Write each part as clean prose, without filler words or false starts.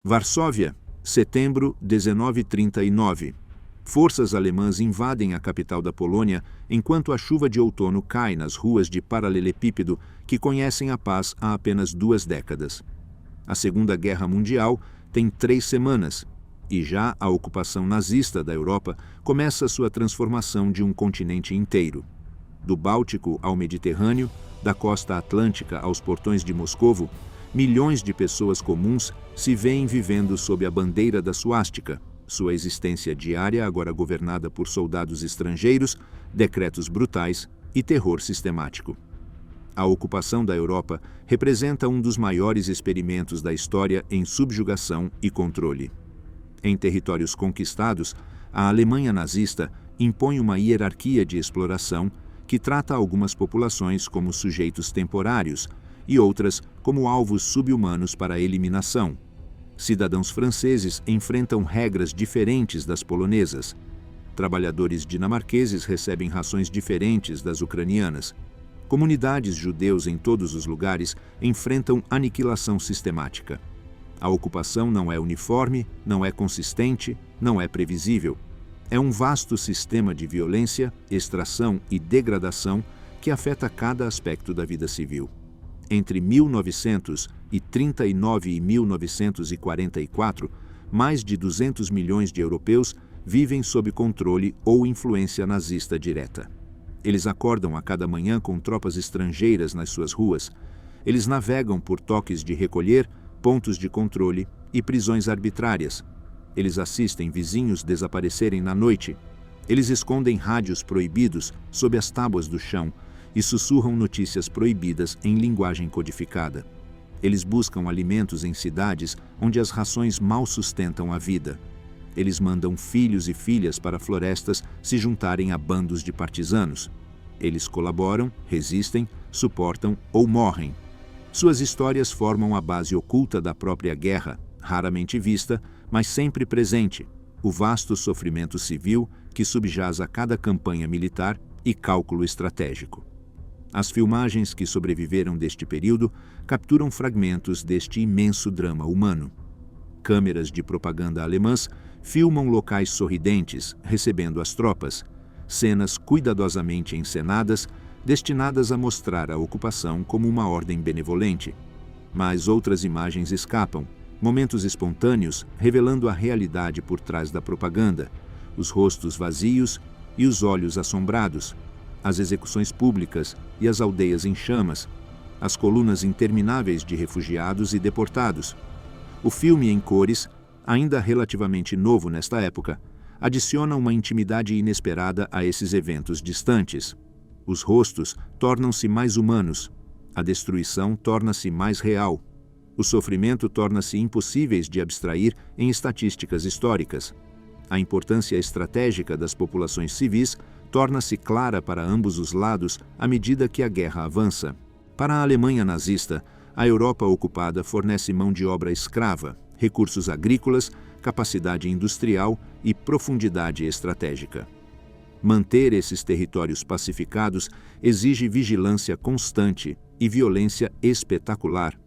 Varsóvia, setembro 1939. Forças alemãs invadem a capital da Polônia enquanto a chuva de outono cai nas ruas de paralelepípedo que conhecem a paz há apenas 2 décadas. A Segunda Guerra Mundial tem 3 semanas e já a ocupação nazista da Europa começa sua transformação de um continente inteiro. Do Báltico ao Mediterrâneo, da costa atlântica aos portões de Moscovo, milhões de pessoas comuns se veem vivendo sob a bandeira da suástica, sua existência diária agora governada por soldados estrangeiros, decretos brutais e terror sistemático. A ocupação da Europa representa um dos maiores experimentos da história em subjugação e controle. Em territórios conquistados, a Alemanha nazista impõe uma hierarquia de exploração que trata algumas populações como sujeitos temporários e outras como alvos subhumanos para eliminação. Cidadãos franceses enfrentam regras diferentes das polonesas. Trabalhadores dinamarqueses recebem rações diferentes das ucranianas. Comunidades judeus em todos os lugares enfrentam aniquilação sistemática. A ocupação não é uniforme, não é consistente, não é previsível. É um vasto sistema de violência, extração e degradação que afeta cada aspecto da vida civil. Entre 1939 e 1944, mais de 200 milhões de europeus vivem sob controle ou influência nazista direta. Eles acordam a cada manhã com tropas estrangeiras nas suas ruas. Eles navegam por toques de recolher, pontos de controle e prisões arbitrárias. Eles assistem vizinhos desaparecerem na noite. Eles escondem rádios proibidos sob as tábuas do chão e sussurram notícias proibidas em linguagem codificada. Eles buscam alimentos em cidades onde as rações mal sustentam a vida. Eles mandam filhos e filhas para florestas se juntarem a bandos de partisanos. Eles colaboram, resistem, suportam ou morrem. Suas histórias formam a base oculta da própria guerra, raramente vista, mas sempre presente, o vasto sofrimento civil que subjaz a cada campanha militar e cálculo estratégico. As filmagens que sobreviveram deste período capturam fragmentos deste imenso drama humano. Câmeras de propaganda alemãs filmam locais sorridentes, recebendo as tropas, cenas cuidadosamente encenadas, destinadas a mostrar a ocupação como uma ordem benevolente. Mas outras imagens escapam, momentos espontâneos revelando a realidade por trás da propaganda, os rostos vazios e os olhos assombrados, as execuções públicas e as aldeias em chamas, as colunas intermináveis de refugiados e deportados. O filme em cores, ainda relativamente novo nesta época, adiciona uma intimidade inesperada a esses eventos distantes. Os rostos tornam-se mais humanos, a destruição torna-se mais real, o sofrimento torna-se impossíveis de abstrair em estatísticas históricas. A importância estratégica das populações civis torna-se clara para ambos os lados à medida que a guerra avança. Para a Alemanha nazista, a Europa ocupada fornece mão de obra escrava, recursos agrícolas, capacidade industrial e profundidade estratégica. Manter esses territórios pacificados exige vigilância constante e violência espetacular.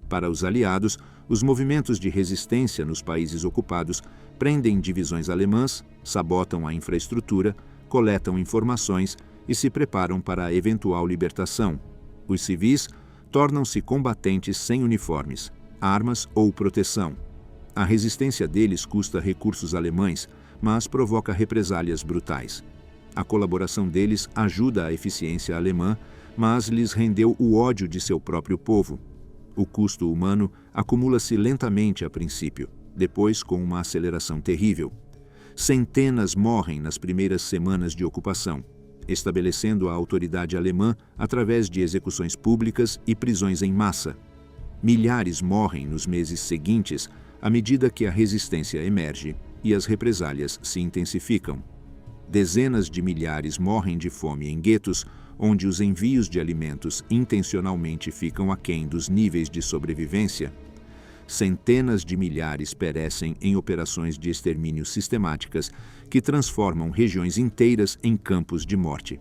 Para os aliados, os movimentos de resistência nos países ocupados prendem divisões alemãs, sabotam a infraestrutura, coletam informações e se preparam para a eventual libertação. Os civis tornam-se combatentes sem uniformes, armas ou proteção. A resistência deles custa recursos alemães, mas provoca represálias brutais. A colaboração deles ajuda a eficiência alemã, mas lhes rendeu o ódio de seu próprio povo. O custo humano acumula-se lentamente a princípio, depois com uma aceleração terrível. Centenas morrem nas primeiras semanas de ocupação, estabelecendo a autoridade alemã através de execuções públicas e prisões em massa. Milhares morrem nos meses seguintes à medida que a resistência emerge e as represálias se intensificam. Dezenas de milhares morrem de fome em guetos, onde os envios de alimentos intencionalmente ficam aquém dos níveis de sobrevivência. Centenas de milhares perecem em operações de extermínio sistemáticas que transformam regiões inteiras em campos de morte.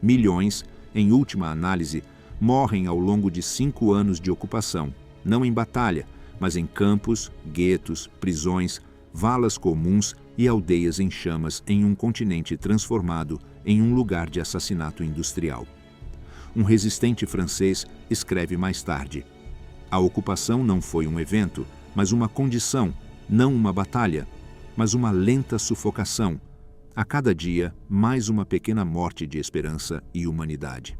Milhões, em última análise, morrem ao longo de 5 anos de ocupação, não em batalha, mas em campos, guetos, prisões, valas comuns e aldeias em chamas em um continente transformado em um lugar de assassinato industrial. Um resistente francês escreve mais tarde: a ocupação não foi um evento, mas uma condição, não uma batalha, mas uma lenta sufocação. A cada dia, mais uma pequena morte de esperança e humanidade.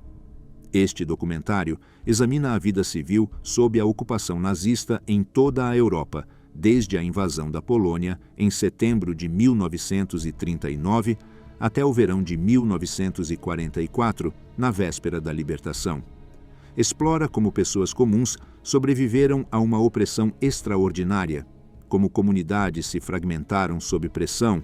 Este documentário examina a vida civil sob a ocupação nazista em toda a Europa, desde a invasão da Polônia em setembro de 1939 até o verão de 1944, na véspera da libertação. Explora como pessoas comuns sobreviveram a uma opressão extraordinária, como comunidades se fragmentaram sob pressão,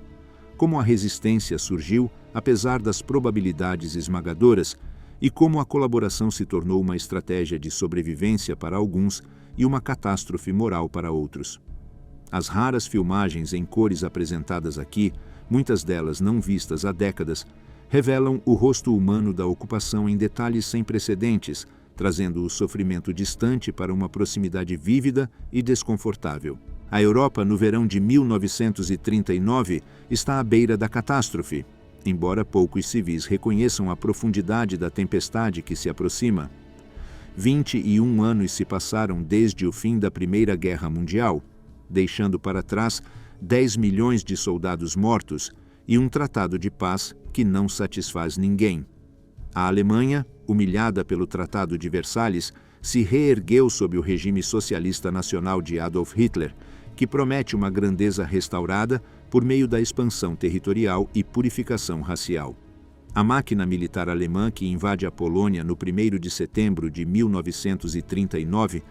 como a resistência surgiu apesar das probabilidades esmagadoras e como a colaboração se tornou uma estratégia de sobrevivência para alguns e uma catástrofe moral para outros. As raras filmagens em cores apresentadas aqui, muitas delas não vistas há décadas, revelam o rosto humano da ocupação em detalhes sem precedentes, trazendo o sofrimento distante para uma proximidade vívida e desconfortável. A Europa, no verão de 1939, está à beira da catástrofe, embora poucos civis reconheçam a profundidade da tempestade que se aproxima. 21 anos se passaram desde o fim da Primeira Guerra Mundial, deixando para trás 10 milhões de soldados mortos e um tratado de paz que não satisfaz ninguém. A Alemanha, humilhada pelo Tratado de Versalhes, se reergueu sob o regime socialista nacional de Adolf Hitler, que promete uma grandeza restaurada por meio da expansão territorial e purificação racial. A máquina militar alemã que invade a Polônia no 1º de setembro de 1939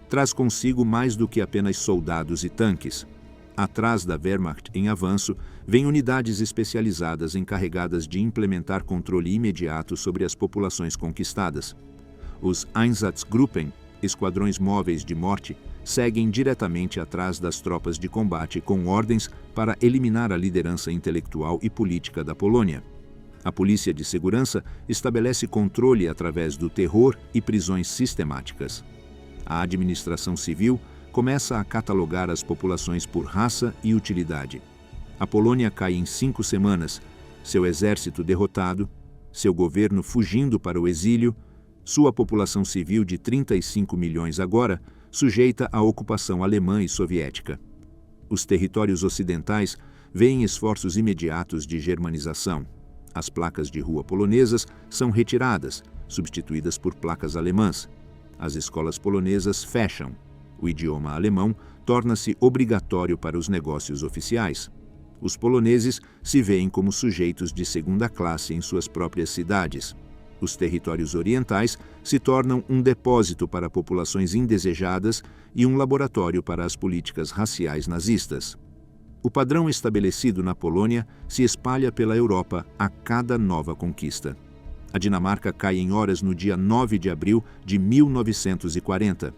traz consigo mais do que apenas soldados e tanques. Atrás da Wehrmacht em avanço, vêm unidades especializadas encarregadas de implementar controle imediato sobre as populações conquistadas. Os Einsatzgruppen, esquadrões móveis de morte, seguem diretamente atrás das tropas de combate com ordens para eliminar a liderança intelectual e política da Polônia. A polícia de segurança estabelece controle através do terror e prisões sistemáticas. A administração civil começa a catalogar as populações por raça e utilidade. A Polônia cai em 5 semanas, seu exército derrotado, seu governo fugindo para o exílio, sua população civil de 35 milhões agora, sujeita à ocupação alemã e soviética. Os territórios ocidentais veem esforços imediatos de germanização. As placas de rua polonesas são retiradas, substituídas por placas alemãs. As escolas polonesas fecham. O idioma alemão torna-se obrigatório para os negócios oficiais. Os poloneses se veem como sujeitos de segunda classe em suas próprias cidades. Os territórios orientais se tornam um depósito para populações indesejadas e um laboratório para as políticas raciais nazistas. O padrão estabelecido na Polônia se espalha pela Europa a cada nova conquista. A Dinamarca cai em horas no dia 9 de abril de 1940.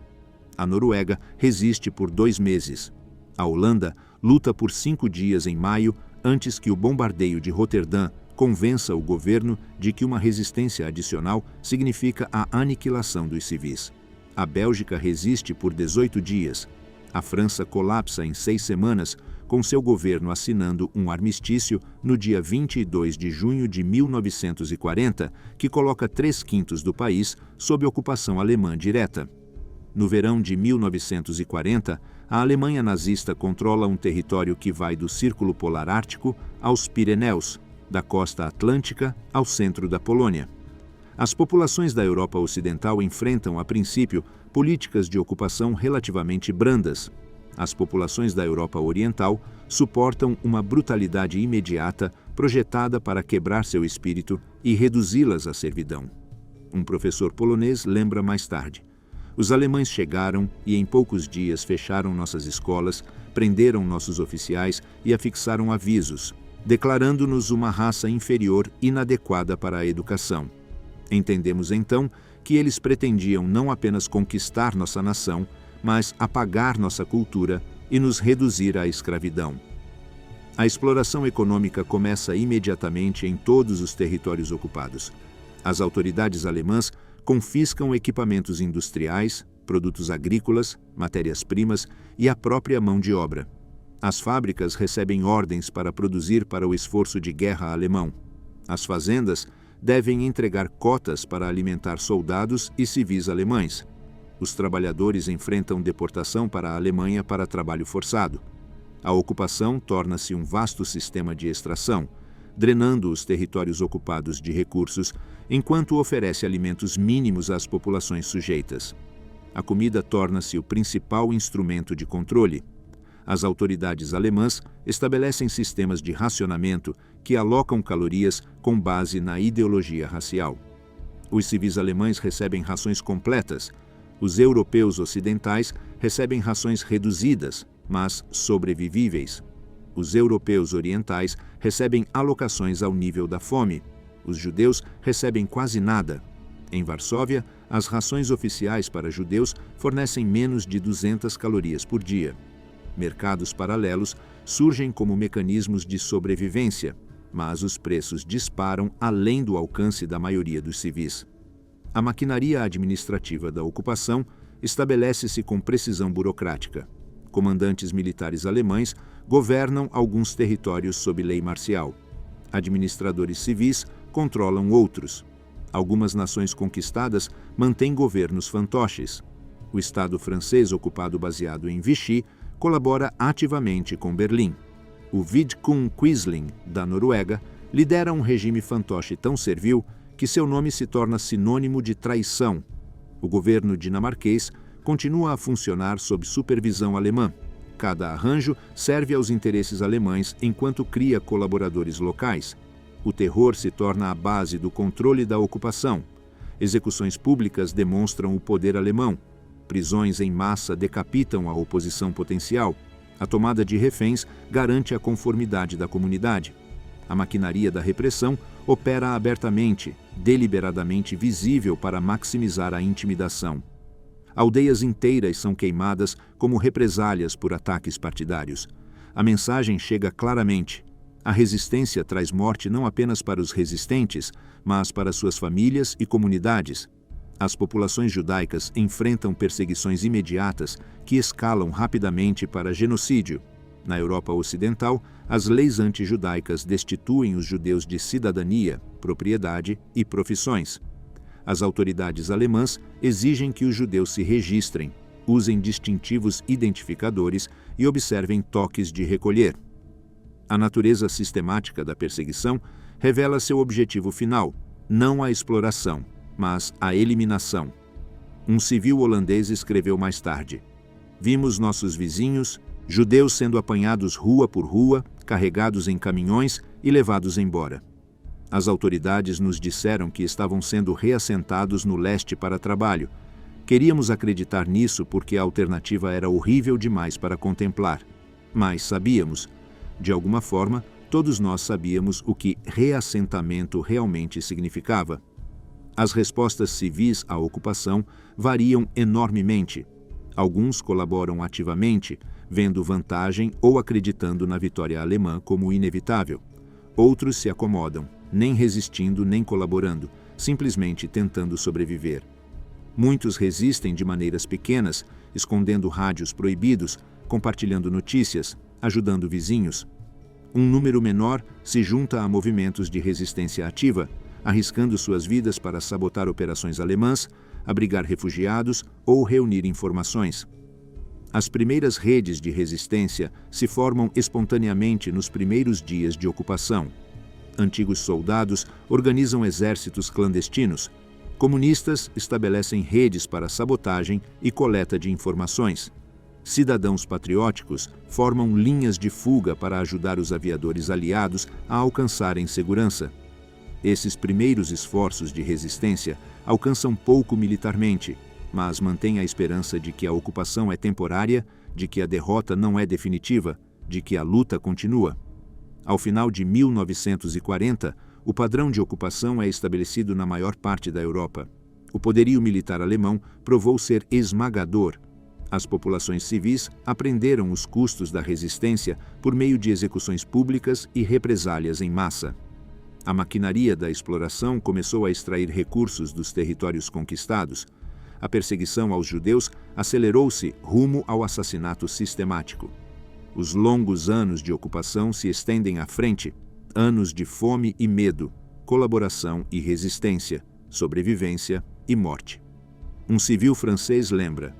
A Noruega resiste por 2 meses. A Holanda luta por 5 dias em maio antes que o bombardeio de Roterdã convença o governo de que uma resistência adicional significa a aniquilação dos civis. A Bélgica resiste por 18 dias. A França colapsa em 6 semanas, com seu governo assinando um armistício no dia 22 de junho de 1940, que coloca 3/5 do país sob ocupação alemã direta. No verão de 1940, a Alemanha nazista controla um território que vai do Círculo Polar Ártico aos Pirineus, da costa atlântica ao centro da Polônia. As populações da Europa Ocidental enfrentam, a princípio, políticas de ocupação relativamente brandas. As populações da Europa Oriental suportam uma brutalidade imediata projetada para quebrar seu espírito e reduzi-las à servidão. Um professor polonês lembra mais tarde: os alemães chegaram e em poucos dias fecharam nossas escolas, prenderam nossos oficiais e afixaram avisos, declarando-nos uma raça inferior inadequada para a educação. Entendemos então que eles pretendiam não apenas conquistar nossa nação, mas apagar nossa cultura e nos reduzir à escravidão. A exploração econômica começa imediatamente em todos os territórios ocupados. As autoridades alemãs confiscam equipamentos industriais, produtos agrícolas, matérias-primas e a própria mão de obra. As fábricas recebem ordens para produzir para o esforço de guerra alemão. As fazendas devem entregar cotas para alimentar soldados e civis alemães. Os trabalhadores enfrentam deportação para a Alemanha para trabalho forçado. A ocupação torna-se um vasto sistema de extração, drenando os territórios ocupados de recursos, enquanto oferece alimentos mínimos às populações sujeitas. A comida torna-se o principal instrumento de controle. As autoridades alemãs estabelecem sistemas de racionamento que alocam calorias com base na ideologia racial. Os civis alemães recebem rações completas. Os europeus ocidentais recebem rações reduzidas, mas sobrevivíveis. Os europeus orientais recebem alocações ao nível da fome. Os judeus recebem quase nada. Em Varsóvia, as rações oficiais para judeus fornecem menos de 200 calorias por dia. Mercados paralelos surgem como mecanismos de sobrevivência, mas os preços disparam além do alcance da maioria dos civis. A maquinaria administrativa da ocupação estabelece-se com precisão burocrática. Comandantes militares alemães governam alguns territórios sob lei marcial. Administradores civis controlam outros. Algumas nações conquistadas mantêm governos fantoches. O Estado francês ocupado baseado em Vichy colabora ativamente com Berlim. O Vidkun Quisling, da Noruega, lidera um regime fantoche tão servil que seu nome se torna sinônimo de traição. O governo dinamarquês continua a funcionar sob supervisão alemã. Cada arranjo serve aos interesses alemães enquanto cria colaboradores locais. O terror se torna a base do controle da ocupação. Execuções públicas demonstram o poder alemão. Prisões em massa decapitam a oposição potencial. A tomada de reféns garante a conformidade da comunidade. A maquinaria da repressão opera abertamente, deliberadamente visível para maximizar a intimidação. Aldeias inteiras são queimadas como represálias por ataques partidários. A mensagem chega claramente. A resistência traz morte não apenas para os resistentes, mas para suas famílias e comunidades. As populações judaicas enfrentam perseguições imediatas que escalam rapidamente para genocídio. Na Europa Ocidental, as leis anti-judaicas destituem os judeus de cidadania, propriedade e profissões. As autoridades alemãs exigem que os judeus se registrem, usem distintivos identificadores e observem toques de recolher. A natureza sistemática da perseguição revela seu objetivo final, não a exploração, mas a eliminação. Um civil holandês escreveu mais tarde: "Vimos nossos vizinhos, judeus sendo apanhados rua por rua, carregados em caminhões e levados embora. As autoridades nos disseram que estavam sendo reassentados no leste para trabalho. Queríamos acreditar nisso porque a alternativa era horrível demais para contemplar. Mas sabíamos, de alguma forma, todos nós sabíamos o que reassentamento realmente significava. As respostas civis à ocupação variam enormemente. Alguns colaboram ativamente, vendo vantagem ou acreditando na vitória alemã como inevitável. Outros se acomodam, nem resistindo nem colaborando, simplesmente tentando sobreviver. Muitos resistem de maneiras pequenas, escondendo rádios proibidos, compartilhando notícias, ajudando vizinhos. Um número menor se junta a movimentos de resistência ativa, arriscando suas vidas para sabotar operações alemãs, abrigar refugiados ou reunir informações. As primeiras redes de resistência se formam espontaneamente nos primeiros dias de ocupação. Antigos soldados organizam exércitos clandestinos. Comunistas estabelecem redes para sabotagem e coleta de informações. Cidadãos patrióticos formam linhas de fuga para ajudar os aviadores aliados a alcançarem segurança. Esses primeiros esforços de resistência alcançam pouco militarmente, mas mantêm a esperança de que a ocupação é temporária, de que a derrota não é definitiva, de que a luta continua. Ao final de 1940, o padrão de ocupação é estabelecido na maior parte da Europa. O poderio militar alemão provou ser esmagador. As populações civis aprenderam os custos da resistência por meio de execuções públicas e represálias em massa. A maquinaria da exploração começou a extrair recursos dos territórios conquistados. a perseguição aos judeus acelerou-se rumo ao assassinato sistemático. Os longos anos de ocupação se estendem à frente, anos de fome e medo, colaboração e resistência, sobrevivência e morte. Um civil francês lembra: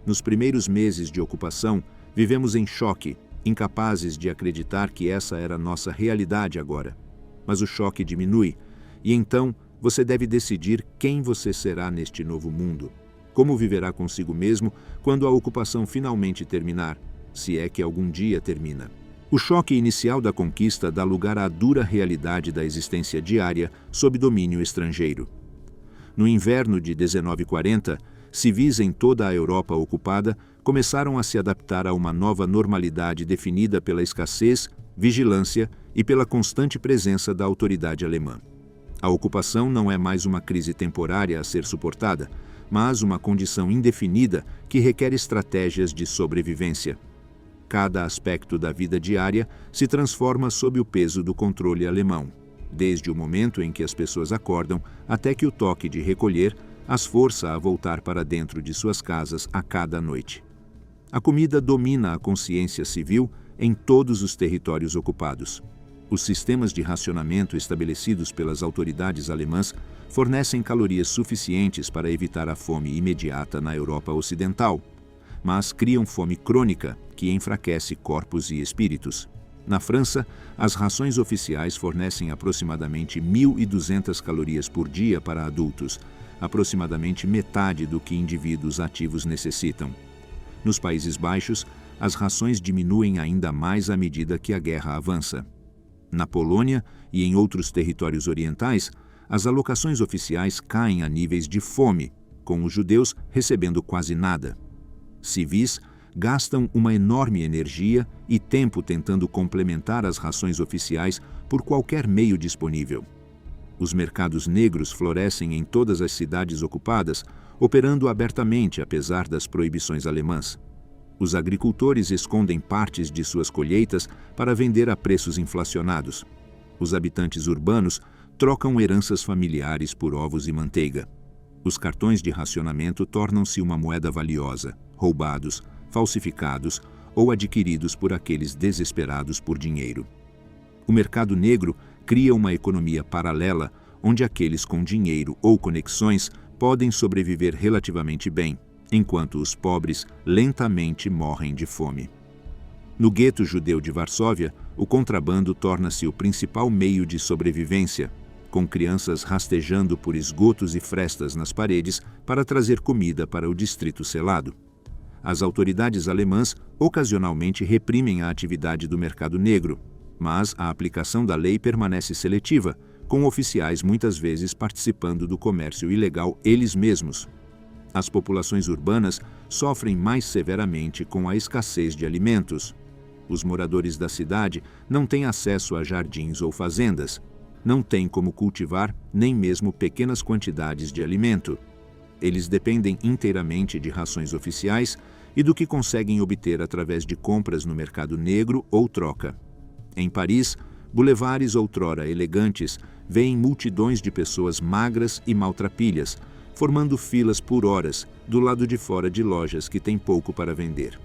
nos primeiros meses de ocupação, vivemos em choque, incapazes de acreditar que essa era nossa realidade agora. Mas o choque diminui, e então você deve decidir quem você será neste novo mundo, como viverá consigo mesmo quando a ocupação finalmente terminar, se é que algum dia termina. O choque inicial da conquista dá lugar à dura realidade da existência diária sob domínio estrangeiro. No inverno de 1940, civis em toda a Europa ocupada começaram a se adaptar a uma nova normalidade definida pela escassez, vigilância e pela constante presença da autoridade alemã. A ocupação não é mais uma crise temporária a ser suportada, mas uma condição indefinida que requer estratégias de sobrevivência. Cada aspecto da vida diária se transforma sob o peso do controle alemão, desde o momento em que as pessoas acordam até que o toque de recolher as força a voltar para dentro de suas casas a cada noite. A comida domina a consciência civil em todos os territórios ocupados. Os sistemas de racionamento estabelecidos pelas autoridades alemãs fornecem calorias suficientes para evitar a fome imediata na Europa Ocidental, mas criam fome crônica que enfraquece corpos e espíritos. Na França, as rações oficiais fornecem aproximadamente 1.200 calorias por dia para adultos, aproximadamente metade do que indivíduos ativos necessitam. Nos Países Baixos, as rações diminuem ainda mais à medida que a guerra avança. Na Polônia e em outros territórios orientais, as alocações oficiais caem a níveis de fome, com os judeus recebendo quase nada. Civis gastam uma enorme energia e tempo tentando complementar as rações oficiais por qualquer meio disponível. Os mercados negros florescem em todas as cidades ocupadas, operando abertamente apesar das proibições alemãs. Os agricultores escondem partes de suas colheitas para vender a preços inflacionados. Os habitantes urbanos trocam heranças familiares por ovos e manteiga. Os cartões de racionamento tornam-se uma moeda valiosa, roubados, falsificados ou adquiridos por aqueles desesperados por dinheiro. O mercado negro cria uma economia paralela onde aqueles com dinheiro ou conexões podem sobreviver relativamente bem, enquanto os pobres lentamente morrem de fome. No gueto judeu de Varsóvia, o contrabando torna-se o principal meio de sobrevivência, com crianças rastejando por esgotos e frestas nas paredes para trazer comida para o distrito selado. As autoridades alemãs ocasionalmente reprimem a atividade do mercado negro, mas a aplicação da lei permanece seletiva, com oficiais muitas vezes participando do comércio ilegal eles mesmos. As populações urbanas sofrem mais severamente com a escassez de alimentos. Os moradores da cidade não têm acesso a jardins ou fazendas, não têm como cultivar nem mesmo pequenas quantidades de alimento. Eles dependem inteiramente de rações oficiais e do que conseguem obter através de compras no mercado negro ou troca. Em Paris, bulevares outrora elegantes veem multidões de pessoas magras e maltrapilhas, formando filas por horas do lado de fora de lojas que têm pouco para vender.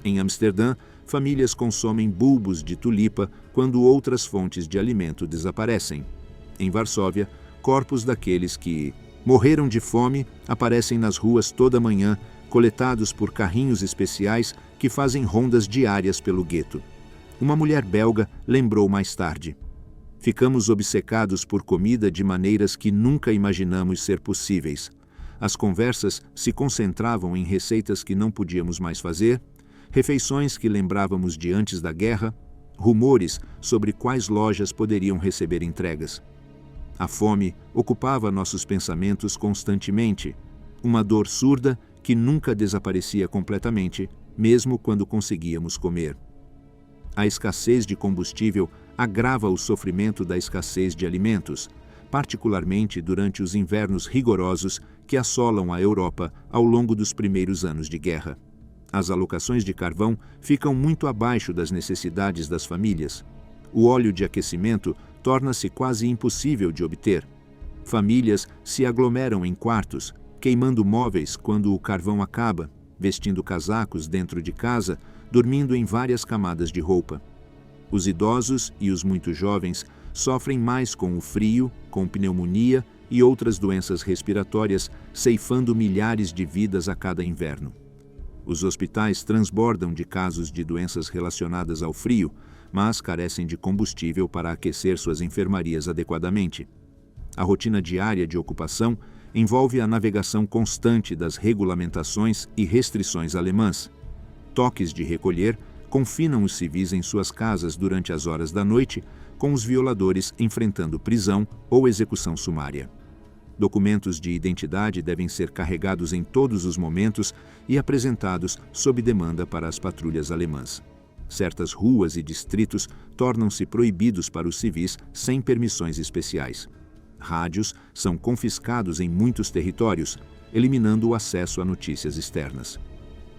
Em Amsterdã, famílias consomem bulbos de tulipa quando outras fontes de alimento desaparecem. Em Varsóvia, corpos daqueles que morreram de fome aparecem nas ruas toda manhã, coletados por carrinhos especiais que fazem rondas diárias pelo gueto. Uma mulher belga lembrou mais tarde: ficamos obcecados por comida de maneiras que nunca imaginamos ser possíveis. As conversas se concentravam em receitas que não podíamos mais fazer, refeições que lembrávamos de antes da guerra, rumores sobre quais lojas poderiam receber entregas. A fome ocupava nossos pensamentos constantemente, uma dor surda que nunca desaparecia completamente, mesmo quando conseguíamos comer. A escassez de combustível agrava o sofrimento da escassez de alimentos, particularmente durante os invernos rigorosos que assolam a Europa ao longo dos primeiros anos de guerra. As alocações de carvão ficam muito abaixo das necessidades das famílias. O óleo de aquecimento torna-se quase impossível de obter. Famílias se aglomeram em quartos, queimando móveis quando o carvão acaba, vestindo casacos dentro de casa, dormindo em várias camadas de roupa. Os idosos e os muito jovens sofrem mais com o frio, com pneumonia e outras doenças respiratórias, ceifando milhares de vidas a cada inverno. Os hospitais transbordam de casos de doenças relacionadas ao frio, mas carecem de combustível para aquecer suas enfermarias adequadamente. A rotina diária de ocupação envolve a navegação constante das regulamentações e restrições alemãs. Toques de recolher confinam os civis em suas casas durante as horas da noite, com os violadores enfrentando prisão ou execução sumária. Documentos de identidade devem ser carregados em todos os momentos e apresentados sob demanda para as patrulhas alemãs. Certas ruas e distritos tornam-se proibidos para os civis sem permissões especiais. Rádios são confiscados em muitos territórios, eliminando o acesso a notícias externas.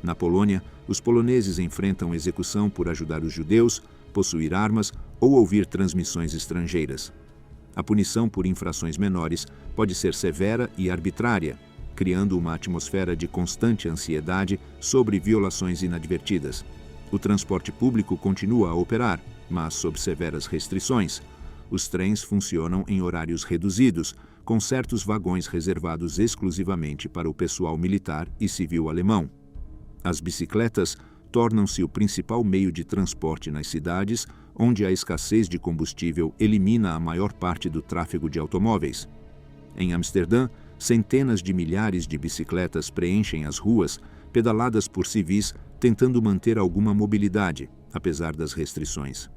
Na Polônia, os poloneses enfrentam execução por ajudar os judeus, possuir armas ou ouvir transmissões estrangeiras. A punição por infrações menores pode ser severa e arbitrária, criando uma atmosfera de constante ansiedade sobre violações inadvertidas. O transporte público continua a operar, mas sob severas restrições. Os trens funcionam em horários reduzidos, com certos vagões reservados exclusivamente para o pessoal militar e civil alemão. As bicicletas tornam-se o principal meio de transporte nas cidades, onde a escassez de combustível elimina a maior parte do tráfego de automóveis. Em Amsterdã, centenas de milhares de bicicletas preenchem as ruas, pedaladas por civis tentando manter alguma mobilidade, apesar das restrições.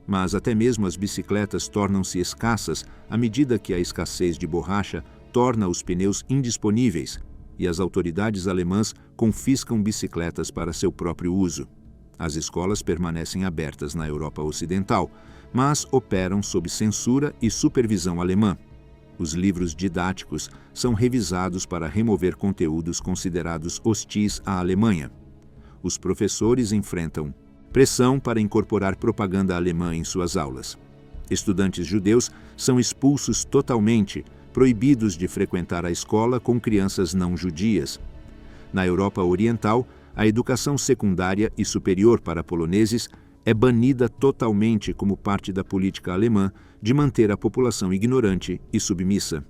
Mas até mesmo as bicicletas tornam-se escassas à medida que a escassez de borracha torna os pneus indisponíveis, e as autoridades alemãs confiscam bicicletas para seu próprio uso. As escolas permanecem abertas na Europa Ocidental, mas operam sob censura e supervisão alemã. Os livros didáticos são revisados para remover conteúdos considerados hostis à Alemanha. Os professores enfrentam pressão para incorporar propaganda alemã em suas aulas. Estudantes judeus são expulsos totalmente, proibidos de frequentar a escola com crianças não judias. Na Europa Oriental, a educação secundária e superior para poloneses é banida totalmente como parte da política alemã de manter a população ignorante e submissa.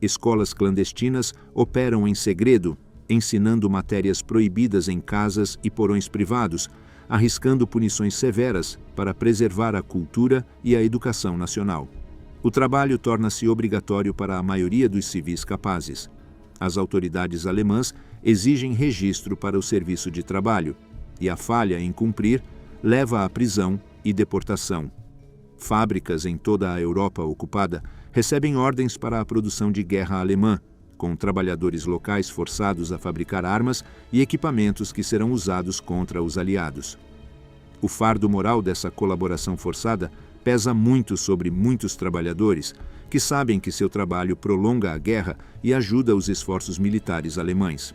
Escolas clandestinas operam em segredo, ensinando matérias proibidas em casas e porões privados, arriscando punições severas para preservar a cultura e a educação nacional. O trabalho torna-se obrigatório para a maioria dos civis capazes. As autoridades alemãs exigem registro para o serviço de trabalho, e a falha em cumprir leva à prisão e deportação. Fábricas em toda a Europa ocupada recebem ordens para a produção de guerra alemã, com trabalhadores locais forçados a fabricar armas e equipamentos que serão usados contra os aliados. O fardo moral dessa colaboração forçada pesa muito sobre muitos trabalhadores, que sabem que seu trabalho prolonga a guerra e ajuda os esforços militares alemães.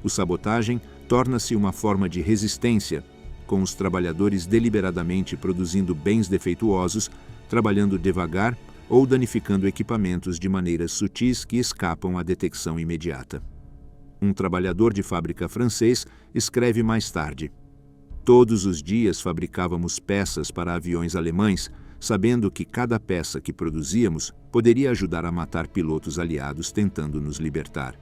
O sabotagem torna-se uma forma de resistência, com os trabalhadores deliberadamente produzindo bens defeituosos, trabalhando devagar ou danificando equipamentos de maneiras sutis que escapam à detecção imediata. Um trabalhador de fábrica francês escreve mais tarde: "Todos os dias fabricávamos peças para aviões alemães, sabendo que cada peça que produzíamos poderia ajudar a matar pilotos aliados tentando nos libertar.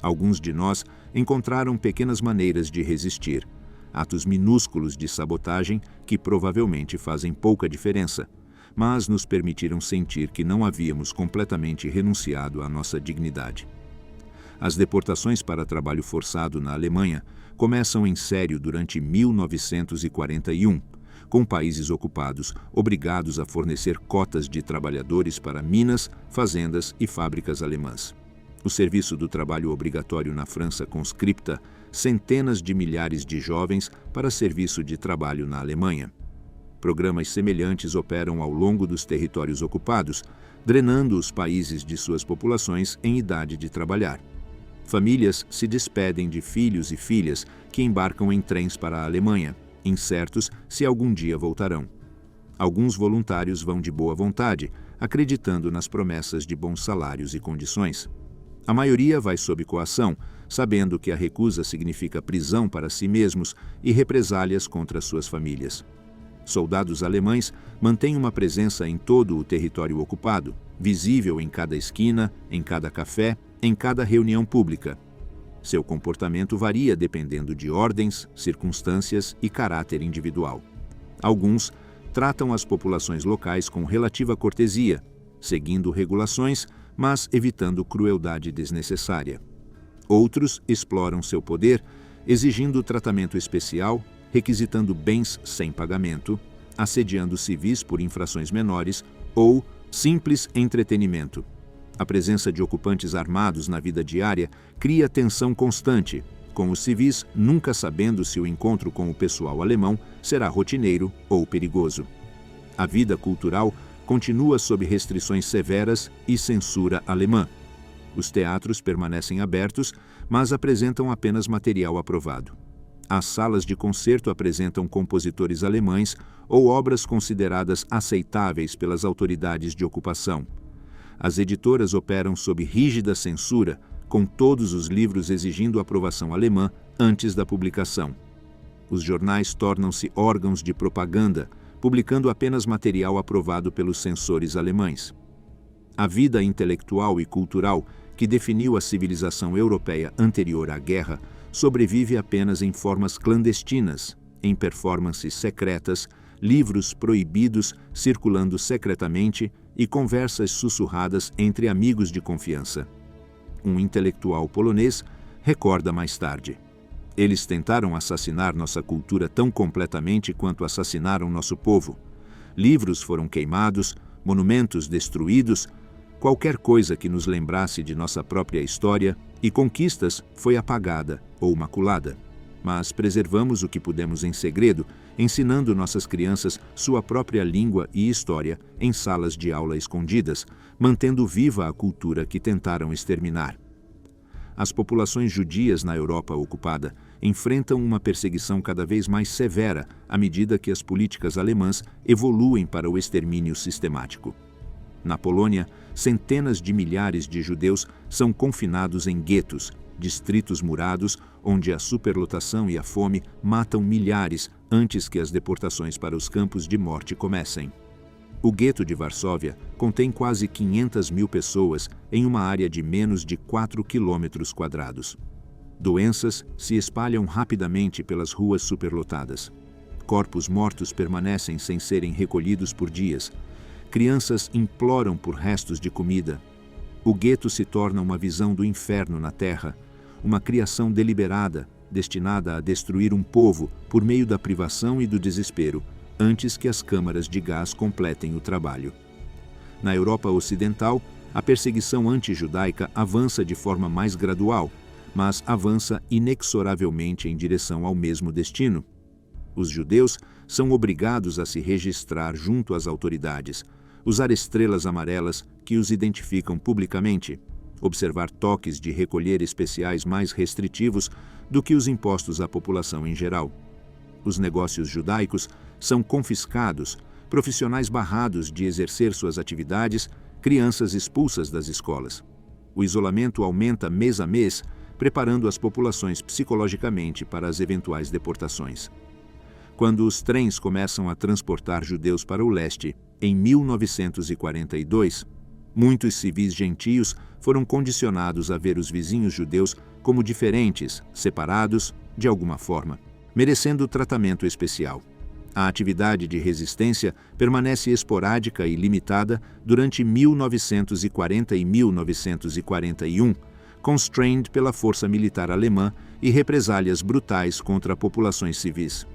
Alguns de nós encontraram pequenas maneiras de resistir, atos minúsculos de sabotagem que provavelmente fazem pouca diferença, mas nos permitiram sentir que não havíamos completamente renunciado à nossa dignidade." As deportações para trabalho forçado na Alemanha começam em sério durante 1941, com países ocupados obrigados a fornecer cotas de trabalhadores para minas, fazendas e fábricas alemãs. O serviço do trabalho obrigatório na França conscripta centenas de milhares de jovens para serviço de trabalho na Alemanha. Programas semelhantes operam ao longo dos territórios ocupados, drenando os países de suas populações em idade de trabalhar. Famílias se despedem de filhos e filhas que embarcam em trens para a Alemanha, incertos se algum dia voltarão. Alguns voluntários vão de boa vontade, acreditando nas promessas de bons salários e condições. A maioria vai sob coação, sabendo que a recusa significa prisão para si mesmos e represálias contra suas famílias. Soldados alemães mantêm uma presença em todo o território ocupado, visível em cada esquina, em cada café, em cada reunião pública. Seu comportamento varia dependendo de ordens, circunstâncias e caráter individual. Alguns tratam as populações locais com relativa cortesia, seguindo regulações, mas evitando crueldade desnecessária. Outros exploram seu poder, exigindo tratamento especial, requisitando bens sem pagamento, assediando civis por infrações menores ou simples entretenimento. A presença de ocupantes armados na vida diária cria tensão constante, com os civis nunca sabendo se o encontro com o pessoal alemão será rotineiro ou perigoso. A vida cultural continua sob restrições severas e censura alemã. Os teatros permanecem abertos, mas apresentam apenas material aprovado. As salas de concerto apresentam compositores alemães ou obras consideradas aceitáveis pelas autoridades de ocupação. As editoras operam sob rígida censura, com todos os livros exigindo aprovação alemã antes da publicação. Os jornais tornam-se órgãos de propaganda, publicando apenas material aprovado pelos censores alemães. A vida intelectual e cultural que definiu a civilização europeia anterior à guerra sobrevive apenas em formas clandestinas, em performances secretas, livros proibidos circulando secretamente e conversas sussurradas entre amigos de confiança. Um intelectual polonês recorda mais tarde: eles tentaram assassinar nossa cultura tão completamente quanto assassinaram nosso povo. Livros foram queimados, monumentos destruídos, qualquer coisa que nos lembrasse de nossa própria história e conquistas foi apagada ou maculada. Mas preservamos o que pudemos em segredo, ensinando nossas crianças sua própria língua e história em salas de aula escondidas, mantendo viva a cultura que tentaram exterminar. As populações judias na Europa ocupada enfrentam uma perseguição cada vez mais severa à medida que as políticas alemãs evoluem para o extermínio sistemático. Na Polônia, centenas de milhares de judeus são confinados em guetos, distritos murados, onde a superlotação e a fome matam milhares antes que as deportações para os campos de morte comecem. O gueto de Varsóvia contém quase 500 mil pessoas em uma área de menos de 4 quilômetros quadrados. Doenças se espalham rapidamente pelas ruas superlotadas. Corpos mortos permanecem sem serem recolhidos por dias. Crianças imploram por restos de comida. O gueto se torna uma visão do inferno na terra, uma criação deliberada, destinada a destruir um povo por meio da privação e do desespero, antes que as câmaras de gás completem o trabalho. Na Europa Ocidental, a perseguição anti-judaica avança de forma mais gradual, mas avança inexoravelmente em direção ao mesmo destino. Os judeus são obrigados a se registrar junto às autoridades, usar estrelas amarelas que os identificam publicamente, observar toques de recolher especiais mais restritivos do que os impostos à população em geral. Os negócios judaicos são confiscados, profissionais barrados de exercer suas atividades, crianças expulsas das escolas. O isolamento aumenta mês a mês, preparando as populações psicologicamente para as eventuais deportações. Quando os trens começam a transportar judeus para o leste, em 1942, muitos civis gentios foram condicionados a ver os vizinhos judeus como diferentes, separados, de alguma forma, merecendo tratamento especial. A atividade de resistência permanece esporádica e limitada durante 1940 e 1941, constrained pela força militar alemã e represálias brutais contra populações civis.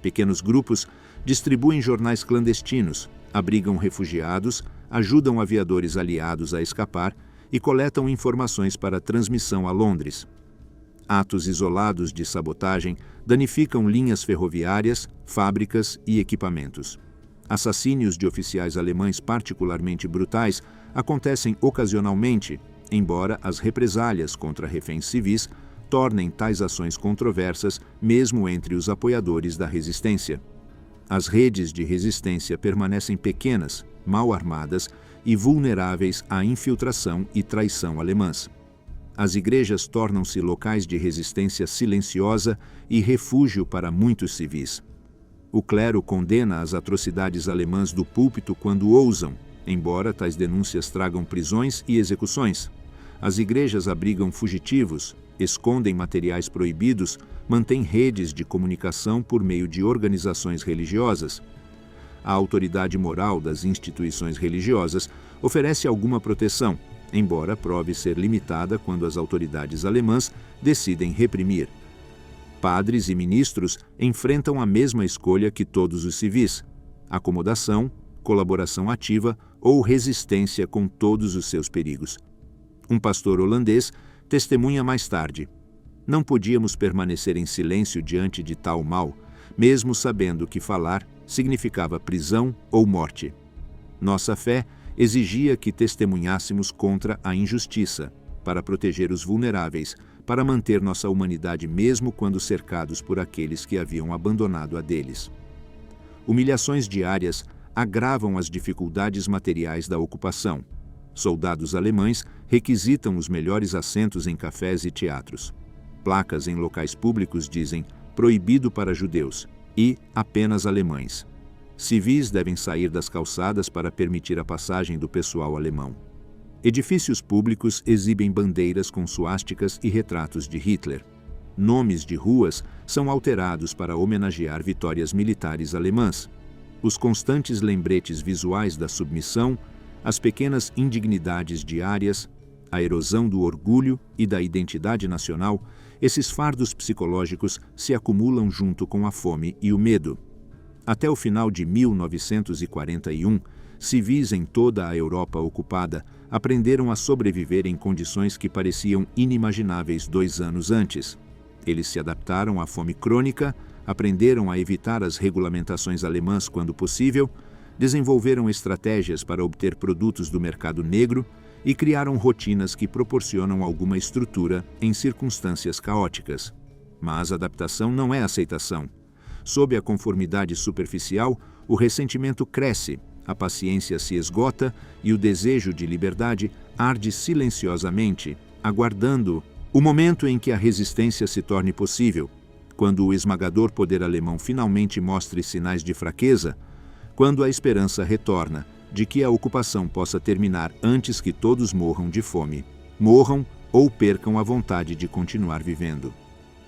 Pequenos grupos distribuem jornais clandestinos, abrigam refugiados, ajudam aviadores aliados a escapar e coletam informações para transmissão a Londres. Atos isolados de sabotagem danificam linhas ferroviárias, fábricas e equipamentos. Assassínios de oficiais alemães particularmente brutais acontecem ocasionalmente, embora as represálias contra reféns civis tornem tais ações controversas mesmo entre os apoiadores da resistência. As redes de resistência permanecem pequenas, mal armadas e vulneráveis à infiltração e traição alemãs. as igrejas tornam-se locais de resistência silenciosa e refúgio para muitos civis. O clero condena as atrocidades alemãs do púlpito quando ousam, embora tais denúncias tragam prisões e execuções. As igrejas abrigam fugitivos, escondem materiais proibidos, mantêm redes de comunicação por meio de organizações religiosas. A autoridade moral das instituições religiosas oferece alguma proteção, embora prove ser limitada quando as autoridades alemãs decidem reprimir. Padres e ministros enfrentam a mesma escolha que todos os civis: acomodação, colaboração ativa ou resistência com todos os seus perigos. Um pastor holandês testemunha mais tarde: não podíamos permanecer em silêncio diante de tal mal, mesmo sabendo que falar significava prisão ou morte. Nossa fé exigia que testemunhássemos contra a injustiça, para proteger os vulneráveis, para manter nossa humanidade mesmo quando cercados por aqueles que haviam abandonado a deles. Humilhações diárias agravam as dificuldades materiais da ocupação. Soldados alemães requisitam os melhores assentos em cafés e teatros. Placas em locais públicos dizem "proibido para judeus" e "apenas alemães". Civis devem sair das calçadas para permitir a passagem do pessoal alemão. Edifícios públicos exibem bandeiras com suásticas e retratos de Hitler. Nomes de ruas são alterados para homenagear vitórias militares alemãs. Os constantes lembretes visuais da submissão, as pequenas indignidades diárias, a erosão do orgulho e da identidade nacional, esses fardos psicológicos se acumulam junto com a fome e o medo. Até o final de 1941, civis em toda a Europa ocupada aprenderam a sobreviver em condições que pareciam inimagináveis 2 anos antes. Eles se adaptaram à fome crônica, aprenderam a evitar as regulamentações alemãs quando possível, desenvolveram estratégias para obter produtos do mercado negro e criaram rotinas que proporcionam alguma estrutura em circunstâncias caóticas. Mas adaptação não é aceitação. Sob a conformidade superficial, o ressentimento cresce, a paciência se esgota e o desejo de liberdade arde silenciosamente, aguardando o momento em que a resistência se torne possível, quando o esmagador poder alemão finalmente mostre sinais de fraqueza, quando a esperança retorna de que a ocupação possa terminar antes que todos morram de fome, morram ou percam a vontade de continuar vivendo.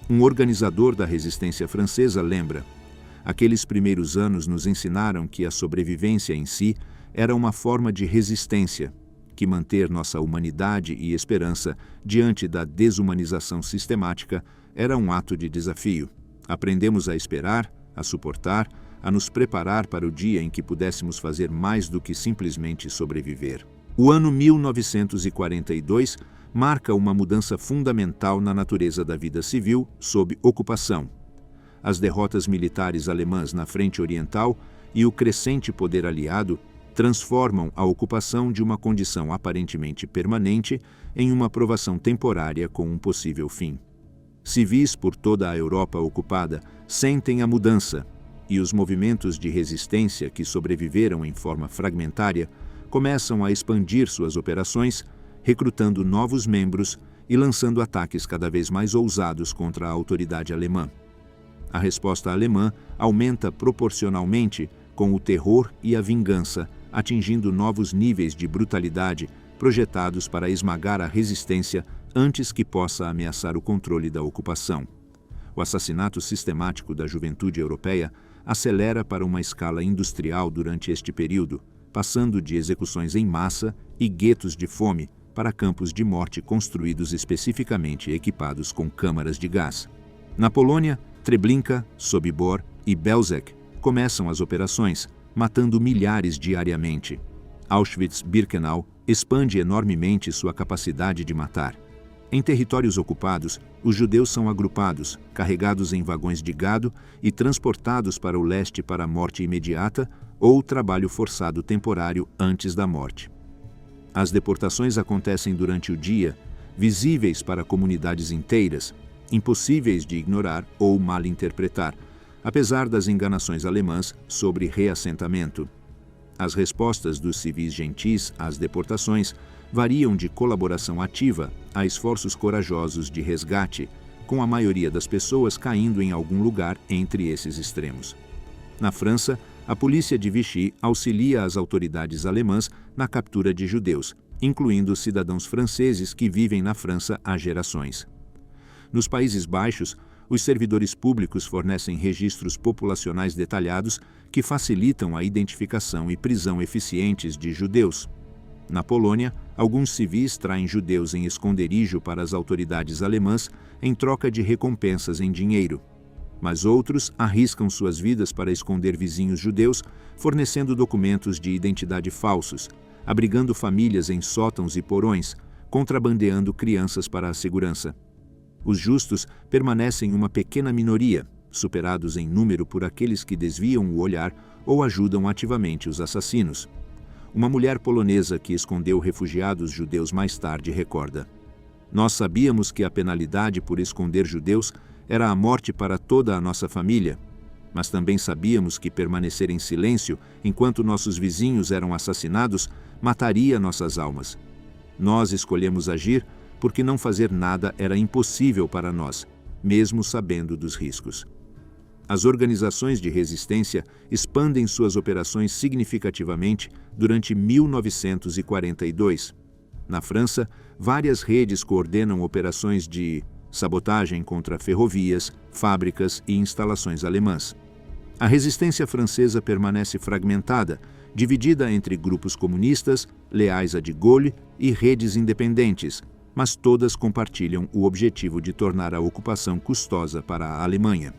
Um organizador da resistência francesa lembra: aqueles primeiros anos nos ensinaram que a sobrevivência em si era uma forma de resistência, que manter nossa humanidade e esperança diante da desumanização sistemática era um ato de desafio. Aprendemos a esperar, a suportar, a nos preparar para o dia em que pudéssemos fazer mais do que simplesmente sobreviver. O ano 1942 marca uma mudança fundamental na natureza da vida civil sob ocupação. As derrotas militares alemãs na frente oriental e o crescente poder aliado transformam a ocupação de uma condição aparentemente permanente em uma provação temporária com um possível fim. Civis por toda a Europa ocupada sentem a mudança, e os movimentos de resistência que sobreviveram em forma fragmentária começam a expandir suas operações, recrutando novos membros e lançando ataques cada vez mais ousados contra a autoridade alemã. A resposta alemã aumenta proporcionalmente com o terror e a vingança, atingindo novos níveis de brutalidade projetados para esmagar a resistência antes que possa ameaçar o controle da ocupação. O assassinato sistemático da juventude europeia acelera para uma escala industrial durante este período, passando de execuções em massa e guetos de fome para campos de morte construídos especificamente equipados com câmaras de gás. Na Polônia, Treblinka, Sobibor e Belzec começam as operações, matando milhares diariamente. Auschwitz-Birkenau expande enormemente sua capacidade de matar. Em territórios ocupados, os judeus são agrupados, carregados em vagões de gado e transportados para o leste para a morte imediata ou trabalho forçado temporário antes da morte. As deportações acontecem durante o dia, visíveis para comunidades inteiras, impossíveis de ignorar ou malinterpretar, apesar das enganações alemãs sobre reassentamento. As respostas dos civis gentis às deportações variam de colaboração ativa a esforços corajosos de resgate, com a maioria das pessoas caindo em algum lugar entre esses extremos. Na França, a polícia de Vichy auxilia as autoridades alemãs na captura de judeus, incluindo cidadãos franceses que vivem na França há gerações. Nos Países Baixos, os servidores públicos fornecem registros populacionais detalhados que facilitam a identificação e prisão eficientes de judeus. Na Polônia, alguns civis traem judeus em esconderijo para as autoridades alemãs em troca de recompensas em dinheiro. Mas outros arriscam suas vidas para esconder vizinhos judeus, fornecendo documentos de identidade falsos, abrigando famílias em sótãos e porões, contrabandeando crianças para a segurança. Os justos permanecem uma pequena minoria, superados em número por aqueles que desviam o olhar ou ajudam ativamente os assassinos. Uma mulher polonesa que escondeu refugiados judeus mais tarde recorda: "Nós sabíamos que a penalidade por esconder judeus era a morte para toda a nossa família, mas também sabíamos que permanecer em silêncio enquanto nossos vizinhos eram assassinados mataria nossas almas. Nós escolhemos agir porque não fazer nada era impossível para nós, mesmo sabendo dos riscos." As organizações de resistência expandem suas operações significativamente durante 1942. Na França, várias redes coordenam operações de sabotagem contra ferrovias, fábricas e instalações alemãs. A resistência francesa permanece fragmentada, dividida entre grupos comunistas, leais a de Gaulle, e redes independentes, mas todas compartilham o objetivo de tornar a ocupação custosa para a Alemanha.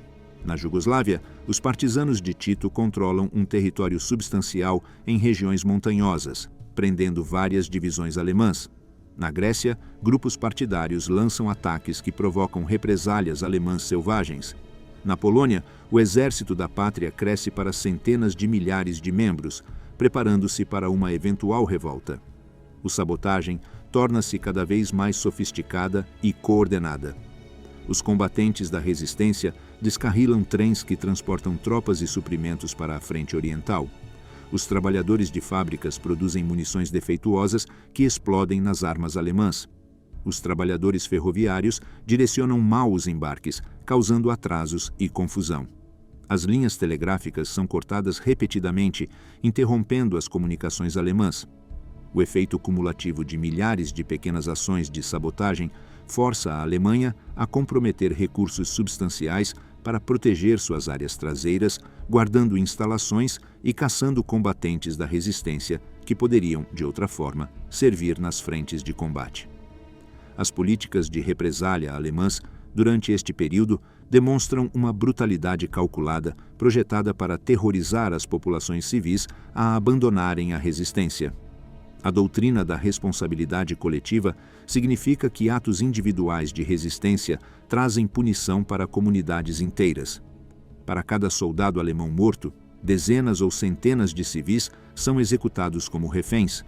Na Jugoslávia, os partisanos de Tito controlam um território substancial em regiões montanhosas, prendendo várias divisões alemãs. Na Grécia, grupos partidários lançam ataques que provocam represálias alemãs selvagens. Na Polônia, o exército da pátria cresce para centenas de milhares de membros, preparando-se para uma eventual revolta. A sabotagem torna-se cada vez mais sofisticada e coordenada. Os combatentes da resistência descarrilam trens que transportam tropas e suprimentos para a frente oriental. Os trabalhadores de fábricas produzem munições defeituosas que explodem nas armas alemãs. Os trabalhadores ferroviários direcionam mal os embarques, causando atrasos e confusão. As linhas telegráficas são cortadas repetidamente, interrompendo as comunicações alemãs. O efeito cumulativo de milhares de pequenas ações de sabotagem força a Alemanha a comprometer recursos substanciais para proteger suas áreas traseiras, guardando instalações e caçando combatentes da resistência que poderiam, de outra forma, servir nas frentes de combate. As políticas de represália alemãs, durante este período, demonstram uma brutalidade calculada, projetada para aterrorizar as populações civis a abandonarem a resistência. A doutrina da responsabilidade coletiva significa que atos individuais de resistência trazem punição para comunidades inteiras. Para cada soldado alemão morto, dezenas ou centenas de civis são executados como reféns.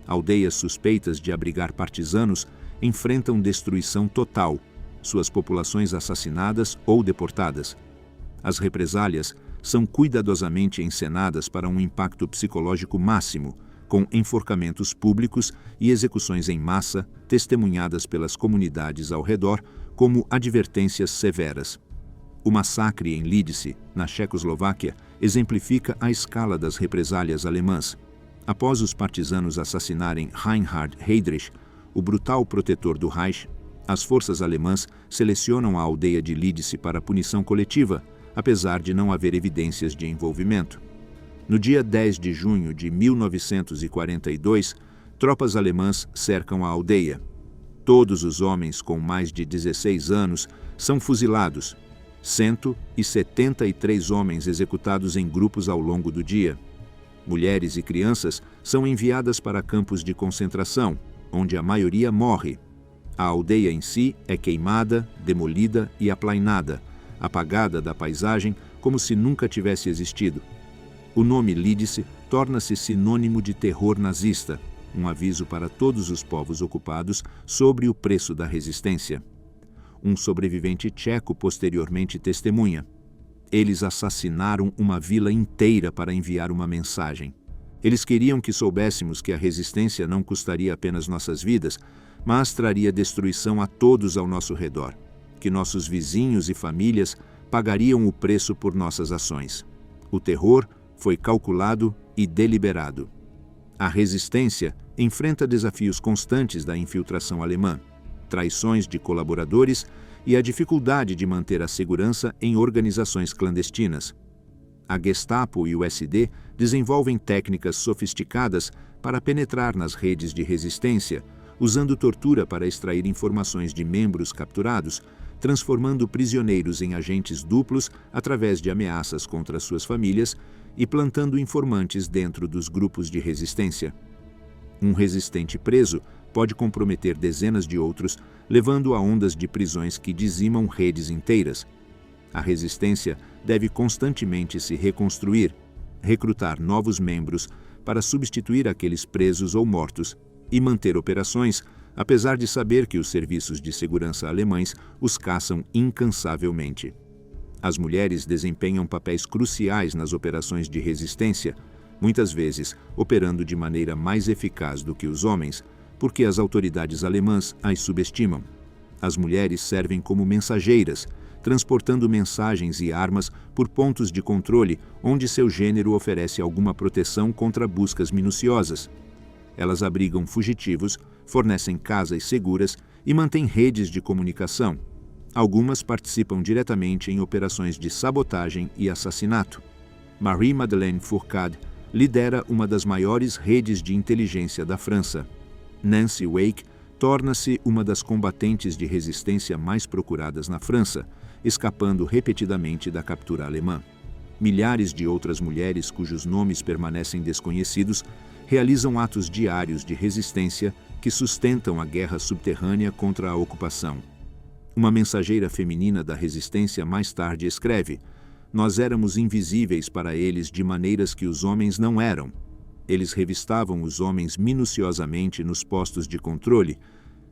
Aldeias suspeitas de abrigar partisanos enfrentam destruição total, suas populações assassinadas ou deportadas. As represálias são cuidadosamente encenadas para um impacto psicológico máximo, com enforcamentos públicos e execuções em massa, testemunhadas pelas comunidades ao redor como advertências severas. O massacre em Lidice, na Checoslováquia, exemplifica a escala das represálias alemãs. Após os partisanos assassinarem Reinhard Heydrich, o brutal protetor do Reich, as forças alemãs selecionam a aldeia de Lidice para punição coletiva, apesar de não haver evidências de envolvimento. No dia 10 de junho de 1942, tropas alemãs cercam a aldeia. Todos os homens com mais de 16 anos são fuzilados, 173 homens executados em grupos ao longo do dia. Mulheres e crianças são enviadas para campos de concentração, onde a maioria morre. A aldeia em si é queimada, demolida e aplainada, apagada da paisagem como se nunca tivesse existido. O nome Lidice torna-se sinônimo de terror nazista, um aviso para todos os povos ocupados sobre o preço da resistência. Um sobrevivente tcheco posteriormente testemunha: "Eles assassinaram uma vila inteira para enviar uma mensagem. Eles queriam que soubéssemos que a resistência não custaria apenas nossas vidas, mas traria destruição a todos ao nosso redor, que nossos vizinhos e famílias pagariam o preço por nossas ações. O terror foi calculado e deliberado. A resistência enfrenta desafios constantes da infiltração alemã, traições de colaboradores e a dificuldade de manter a segurança em organizações clandestinas. A Gestapo e o SD desenvolvem técnicas sofisticadas para penetrar nas redes de resistência, usando tortura para extrair informações de membros capturados, transformando prisioneiros em agentes duplos através de ameaças contra suas famílias e plantando informantes dentro dos grupos de resistência. Um resistente preso pode comprometer dezenas de outros, levando a ondas de prisões que dizimam redes inteiras. A resistência deve constantemente se reconstruir, recrutar novos membros para substituir aqueles presos ou mortos e manter operações, apesar de saber que os serviços de segurança alemães os caçam incansavelmente. As mulheres desempenham papéis cruciais nas operações de resistência, muitas vezes operando de maneira mais eficaz do que os homens, porque as autoridades alemãs as subestimam. As mulheres servem como mensageiras, transportando mensagens e armas por pontos de controle onde seu gênero oferece alguma proteção contra buscas minuciosas. Elas abrigam fugitivos, fornecem casas seguras e mantêm redes de comunicação. Algumas participam diretamente em operações de sabotagem e assassinato. Marie-Madeleine Fourcade lidera uma das maiores redes de inteligência da França. Nancy Wake torna-se uma das combatentes de resistência mais procuradas na França, escapando repetidamente da captura alemã. Milhares de outras mulheres cujos nomes permanecem desconhecidos realizam atos diários de resistência que sustentam a guerra subterrânea contra a ocupação. Uma mensageira feminina da resistência mais tarde escreve: "Nós éramos invisíveis para eles de maneiras que os homens não eram. Eles revistavam os homens minuciosamente nos postos de controle,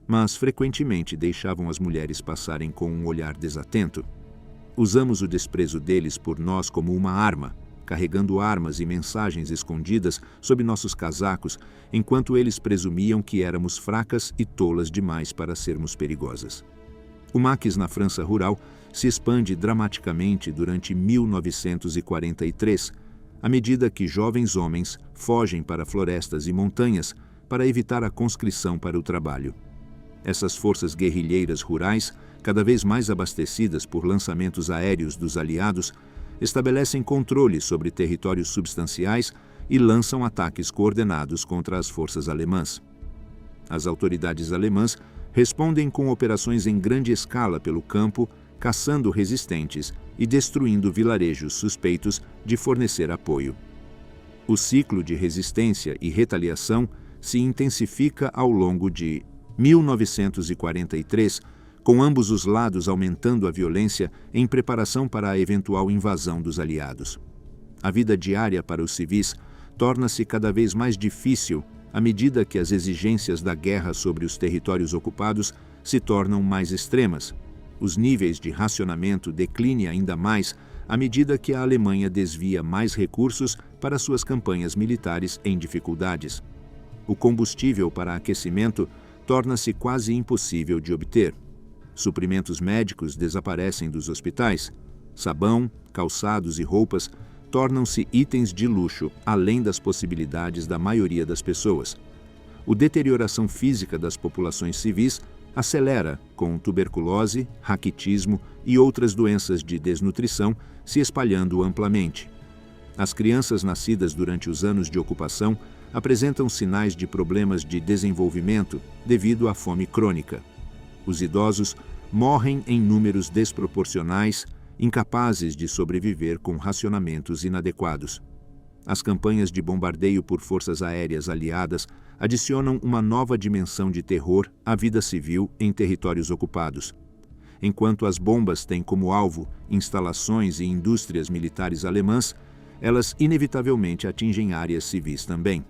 mas frequentemente deixavam as mulheres passarem com um olhar desatento. Usamos o desprezo deles por nós como uma arma, carregando armas e mensagens escondidas sob nossos casacos, enquanto eles presumiam que éramos fracas e tolas demais para sermos perigosas." O maquis na França rural se expande dramaticamente durante 1943, à medida que jovens homens fogem para florestas e montanhas para evitar a conscrição para o trabalho. Essas forças guerrilheiras rurais, cada vez mais abastecidas por lançamentos aéreos dos aliados, estabelecem controle sobre territórios substanciais e lançam ataques coordenados contra as forças alemãs. As autoridades alemãs respondem com operações em grande escala pelo campo, caçando resistentes e destruindo vilarejos suspeitos de fornecer apoio. O ciclo de resistência e retaliação se intensifica ao longo de 1943, com ambos os lados aumentando a violência em preparação para a eventual invasão dos aliados. A vida diária para os civis torna-se cada vez mais difícil à medida que as exigências da guerra sobre os territórios ocupados se tornam mais extremas. Os níveis de racionamento declinam ainda mais à medida que a Alemanha desvia mais recursos para suas campanhas militares em dificuldades. O combustível para aquecimento torna-se quase impossível de obter. Suprimentos médicos desaparecem dos hospitais. Sabão, calçados e roupas tornam-se itens de luxo, além das possibilidades da maioria das pessoas. A deterioração física das populações civis acelera, com tuberculose, raquitismo e outras doenças de desnutrição se espalhando amplamente. As crianças nascidas durante os anos de ocupação apresentam sinais de problemas de desenvolvimento devido à fome crônica. Os idosos morrem em números desproporcionais, incapazes de sobreviver com racionamentos inadequados. As campanhas de bombardeio por forças aéreas aliadas adicionam uma nova dimensão de terror à vida civil em territórios ocupados. Enquanto as bombas têm como alvo instalações e indústrias militares alemãs, elas inevitavelmente atingem áreas civis também.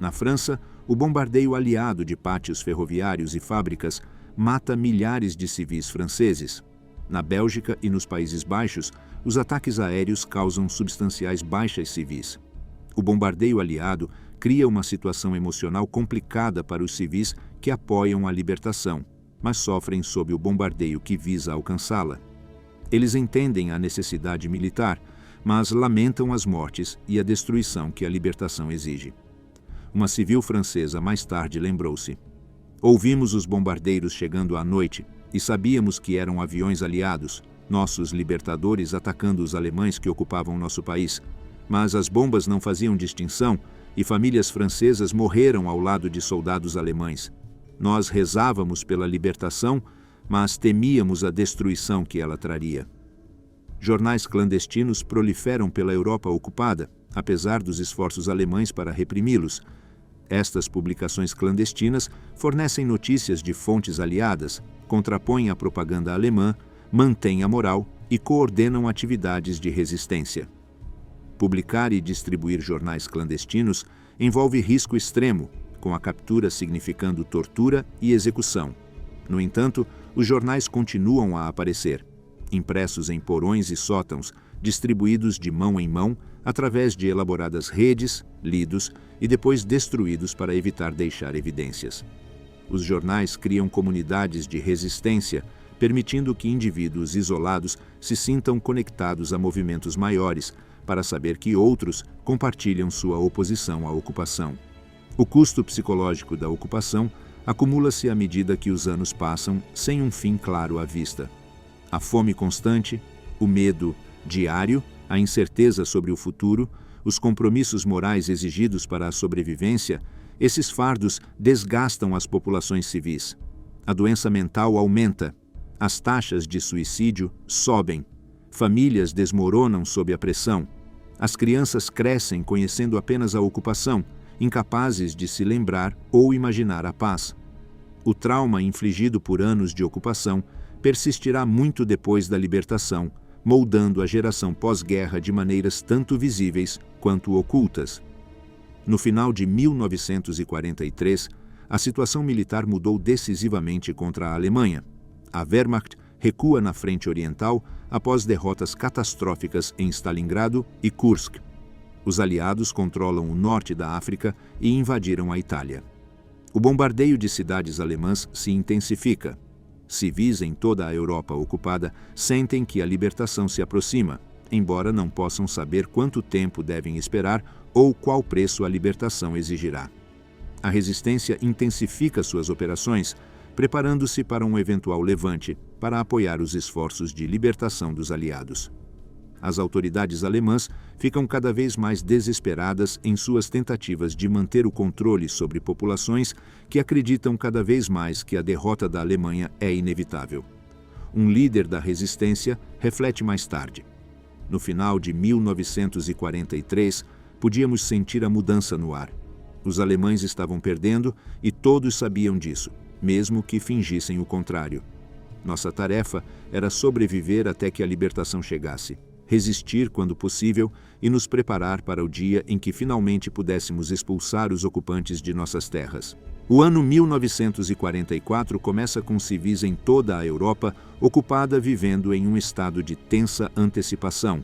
Na França, o bombardeio aliado de pátios ferroviários e fábricas mata milhares de civis franceses. Na Bélgica e nos Países Baixos, os ataques aéreos causam substanciais baixas civis. O bombardeio aliado cria uma situação emocional complicada para os civis que apoiam a libertação, mas sofrem sob o bombardeio que visa alcançá-la. Eles entendem a necessidade militar, mas lamentam as mortes e a destruição que a libertação exige. Uma civil francesa mais tarde lembrou-se: "Ouvimos os bombardeiros chegando à noite e sabíamos que eram aviões aliados, nossos libertadores atacando os alemães que ocupavam nosso país. Mas as bombas não faziam distinção e famílias francesas morreram ao lado de soldados alemães. Nós rezávamos pela libertação, mas temíamos a destruição que ela traria." Jornais clandestinos proliferam pela Europa ocupada, apesar dos esforços alemães para reprimi-los. Estas publicações clandestinas fornecem notícias de fontes aliadas, contrapõem a propaganda alemã, mantêm a moral e coordenam atividades de resistência. Publicar e distribuir jornais clandestinos envolve risco extremo, com a captura significando tortura e execução. No entanto, os jornais continuam a aparecer, impressos em porões e sótãos, distribuídos de mão em mão através de elaboradas redes, lidos e depois destruídos para evitar deixar evidências. Os jornais criam comunidades de resistência, permitindo que indivíduos isolados se sintam conectados a movimentos maiores, para saber que outros compartilham sua oposição à ocupação. O custo psicológico da ocupação acumula-se à medida que os anos passam sem um fim claro à vista. A fome constante, o medo diário, a incerteza sobre o futuro, os compromissos morais exigidos para a sobrevivência, esses fardos desgastam as populações civis. A doença mental aumenta, as taxas de suicídio sobem, famílias desmoronam sob a pressão. As crianças crescem conhecendo apenas a ocupação, incapazes de se lembrar ou imaginar a paz. O trauma infligido por anos de ocupação persistirá muito depois da libertação, moldando a geração pós-guerra de maneiras tanto visíveis quanto ocultas. No final de 1943, a situação militar mudou decisivamente contra a Alemanha. A Wehrmacht recua na frente oriental após derrotas catastróficas em Stalingrado e Kursk. Os aliados controlam o norte da África e invadiram a Itália. O bombardeio de cidades alemãs se intensifica. Civis em toda a Europa ocupada sentem que a libertação se aproxima, embora não possam saber quanto tempo devem esperar ou qual preço a libertação exigirá. A resistência intensifica suas operações, preparando-se para um eventual levante para apoiar os esforços de libertação dos aliados. As autoridades alemãs ficam cada vez mais desesperadas em suas tentativas de manter o controle sobre populações que acreditam cada vez mais que a derrota da Alemanha é inevitável. Um líder da resistência reflete mais tarde: "No final de 1943, podíamos sentir a mudança no ar. Os alemães estavam perdendo e todos sabiam disso, mesmo que fingissem o contrário. Nossa tarefa era sobreviver até que a libertação chegasse, resistir quando possível e nos preparar para o dia em que finalmente pudéssemos expulsar os ocupantes de nossas terras." O ano 1944 começa com civis em toda a Europa ocupada vivendo em um estado de tensa antecipação.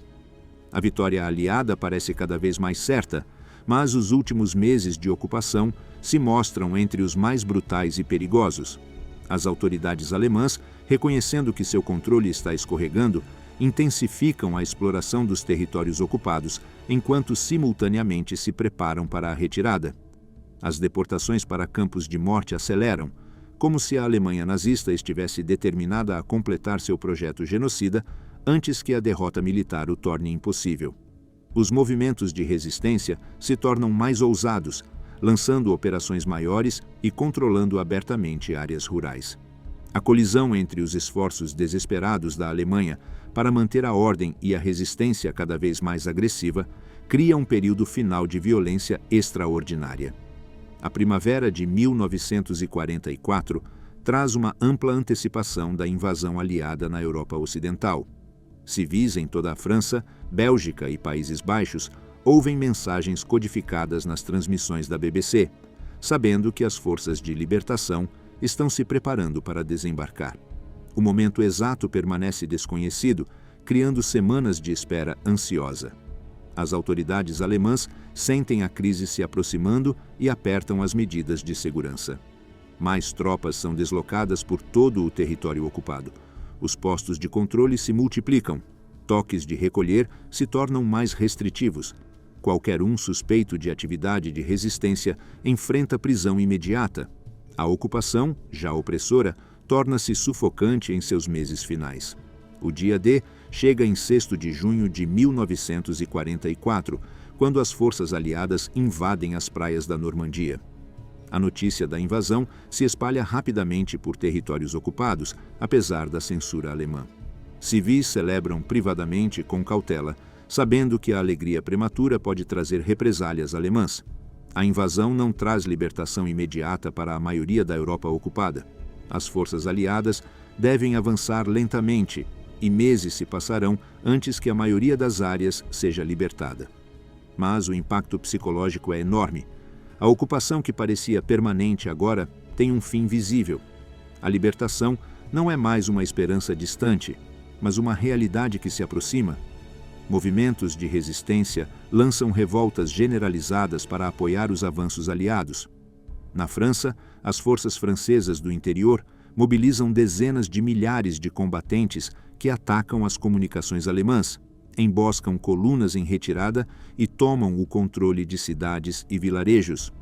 A vitória aliada parece cada vez mais certa, mas os últimos meses de ocupação se mostram entre os mais brutais e perigosos. As autoridades alemãs, reconhecendo que seu controle está escorregando, intensificam a exploração dos territórios ocupados, enquanto simultaneamente se preparam para a retirada. As deportações para campos de morte aceleram, como se a Alemanha nazista estivesse determinada a completar seu projeto genocida antes que a derrota militar o torne impossível. Os movimentos de resistência se tornam mais ousados, lançando operações maiores e controlando abertamente áreas rurais. A colisão entre os esforços desesperados da Alemanha para manter a ordem e a resistência cada vez mais agressiva cria um período final de violência extraordinária. A primavera de 1944 traz uma ampla antecipação da invasão aliada na Europa Ocidental. Civis em toda a França, Bélgica e Países Baixos ouvem mensagens codificadas nas transmissões da BBC, sabendo que as forças de libertação estão se preparando para desembarcar. O momento exato permanece desconhecido, criando semanas de espera ansiosa. As autoridades alemãs sentem a crise se aproximando e apertam as medidas de segurança. Mais tropas são deslocadas por todo o território ocupado. Os postos de controle se multiplicam. Toques de recolher se tornam mais restritivos. Qualquer um suspeito de atividade de resistência enfrenta prisão imediata. A ocupação, já opressora, torna-se sufocante em seus meses finais. O dia D chega em 6 de junho de 1944, quando as forças aliadas invadem as praias da Normandia. A notícia da invasão se espalha rapidamente por territórios ocupados, apesar da censura alemã. Civis celebram privadamente com cautela, sabendo que a alegria prematura pode trazer represálias alemãs. A invasão não traz libertação imediata para a maioria da Europa ocupada. As forças aliadas devem avançar lentamente, e meses se passarão antes que a maioria das áreas seja libertada. Mas o impacto psicológico é enorme. A ocupação que parecia permanente agora tem um fim visível. A libertação não é mais uma esperança distante, mas uma realidade que se aproxima. Movimentos de resistência lançam revoltas generalizadas para apoiar os avanços aliados. Na França, as forças francesas do interior mobilizam dezenas de milhares de combatentes que atacam as comunicações alemãs, emboscam colunas em retirada e tomam o controle de cidades e vilarejos.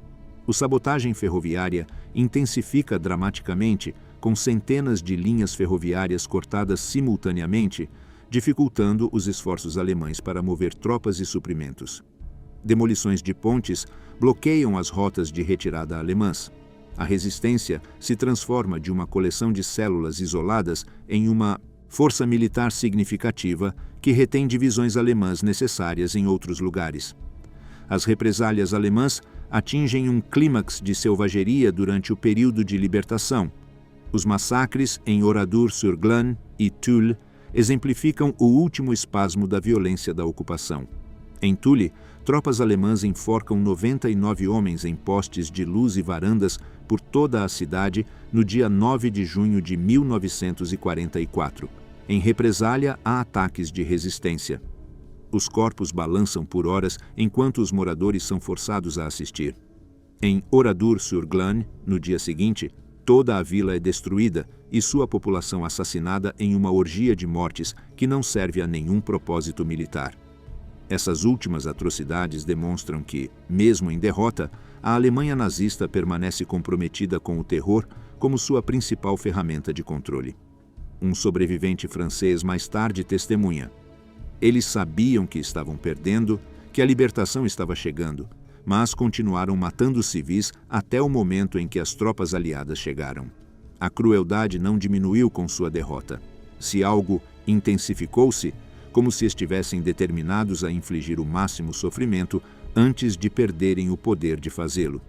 A sabotagem ferroviária intensifica dramaticamente, com centenas de linhas ferroviárias cortadas simultaneamente, dificultando os esforços alemães para mover tropas e suprimentos. Demolições de pontes bloqueiam as rotas de retirada alemãs. A resistência se transforma de uma coleção de células isoladas em uma força militar significativa que retém divisões alemãs necessárias em outros lugares. As represálias alemãs atingem um clímax de selvageria durante o período de libertação. Os massacres em Oradour-sur-Glane e Tulle exemplificam o último espasmo da violência da ocupação. Em Tulle, tropas alemãs enforcam 99 homens em postes de luz e varandas por toda a cidade no dia 9 de junho de 1944, em represália a ataques de resistência. Os corpos balançam por horas enquanto os moradores são forçados a assistir. Em Oradour-sur-Glane, no dia seguinte, toda a vila é destruída e sua população assassinada em uma orgia de mortes que não serve a nenhum propósito militar. Essas últimas atrocidades demonstram que, mesmo em derrota, a Alemanha nazista permanece comprometida com o terror como sua principal ferramenta de controle. Um sobrevivente francês mais tarde testemunha: eles sabiam que estavam perdendo, que a libertação estava chegando, mas continuaram matando civis até o momento em que as tropas aliadas chegaram. A crueldade não diminuiu com sua derrota. Se algo intensificou-se, como se estivessem determinados a infligir o máximo sofrimento antes de perderem o poder de fazê-lo.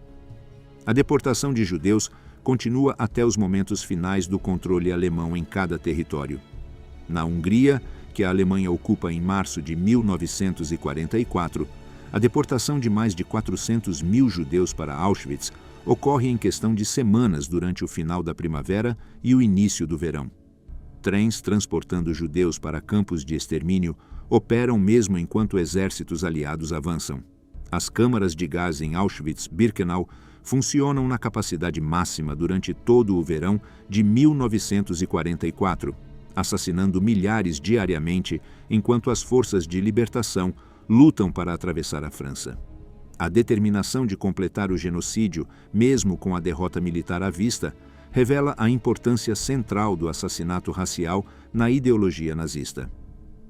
A deportação de judeus continua até os momentos finais do controle alemão em cada território. Na Hungria, que a Alemanha ocupa em março de 1944, a deportação de mais de 400 mil judeus para Auschwitz ocorre em questão de semanas durante o final da primavera e o início do verão. Trens transportando judeus para campos de extermínio operam mesmo enquanto exércitos aliados avançam. As câmaras de gás em Auschwitz-Birkenau funcionam na capacidade máxima durante todo o verão de 1944, assassinando milhares diariamente enquanto as forças de libertação lutam para atravessar a França. A determinação de completar o genocídio, mesmo com a derrota militar à vista, revela a importância central do assassinato racial na ideologia nazista.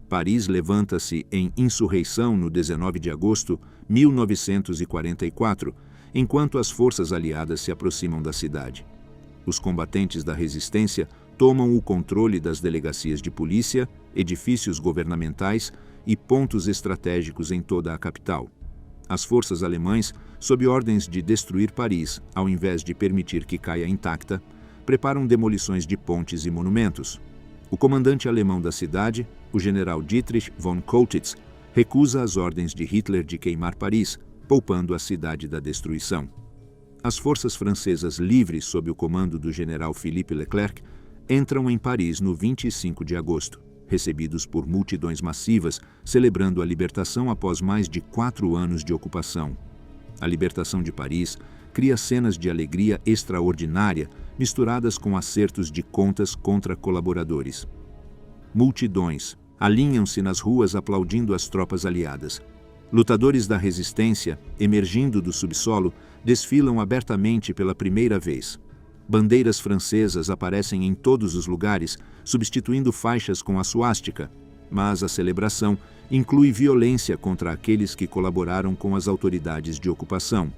Paris levanta-se em insurreição no 19 de agosto de 1944, enquanto as forças aliadas se aproximam da cidade. Os combatentes da resistência tomam o controle das delegacias de polícia, edifícios governamentais e pontos estratégicos em toda a capital. As forças alemãs, sob ordens de destruir Paris, ao invés de permitir que caia intacta, preparam demolições de pontes e monumentos. O comandante alemão da cidade, o general Dietrich von Colditz, recusa as ordens de Hitler de queimar Paris, poupando a cidade da destruição. As forças francesas livres sob o comando do general Philippe Leclerc entram em Paris no 25 de agosto. recebidos por multidões massivas, celebrando a libertação após mais de 4 anos de ocupação. A libertação de Paris cria cenas de alegria extraordinária, misturadas com acertos de contas contra colaboradores. Multidões alinham-se nas ruas aplaudindo as tropas aliadas. Lutadores da resistência, emergindo do subsolo, desfilam abertamente pela primeira vez. Bandeiras francesas aparecem em todos os lugares, substituindo faixas com a suástica, mas a celebração inclui violência contra aqueles que colaboraram com as autoridades de ocupação.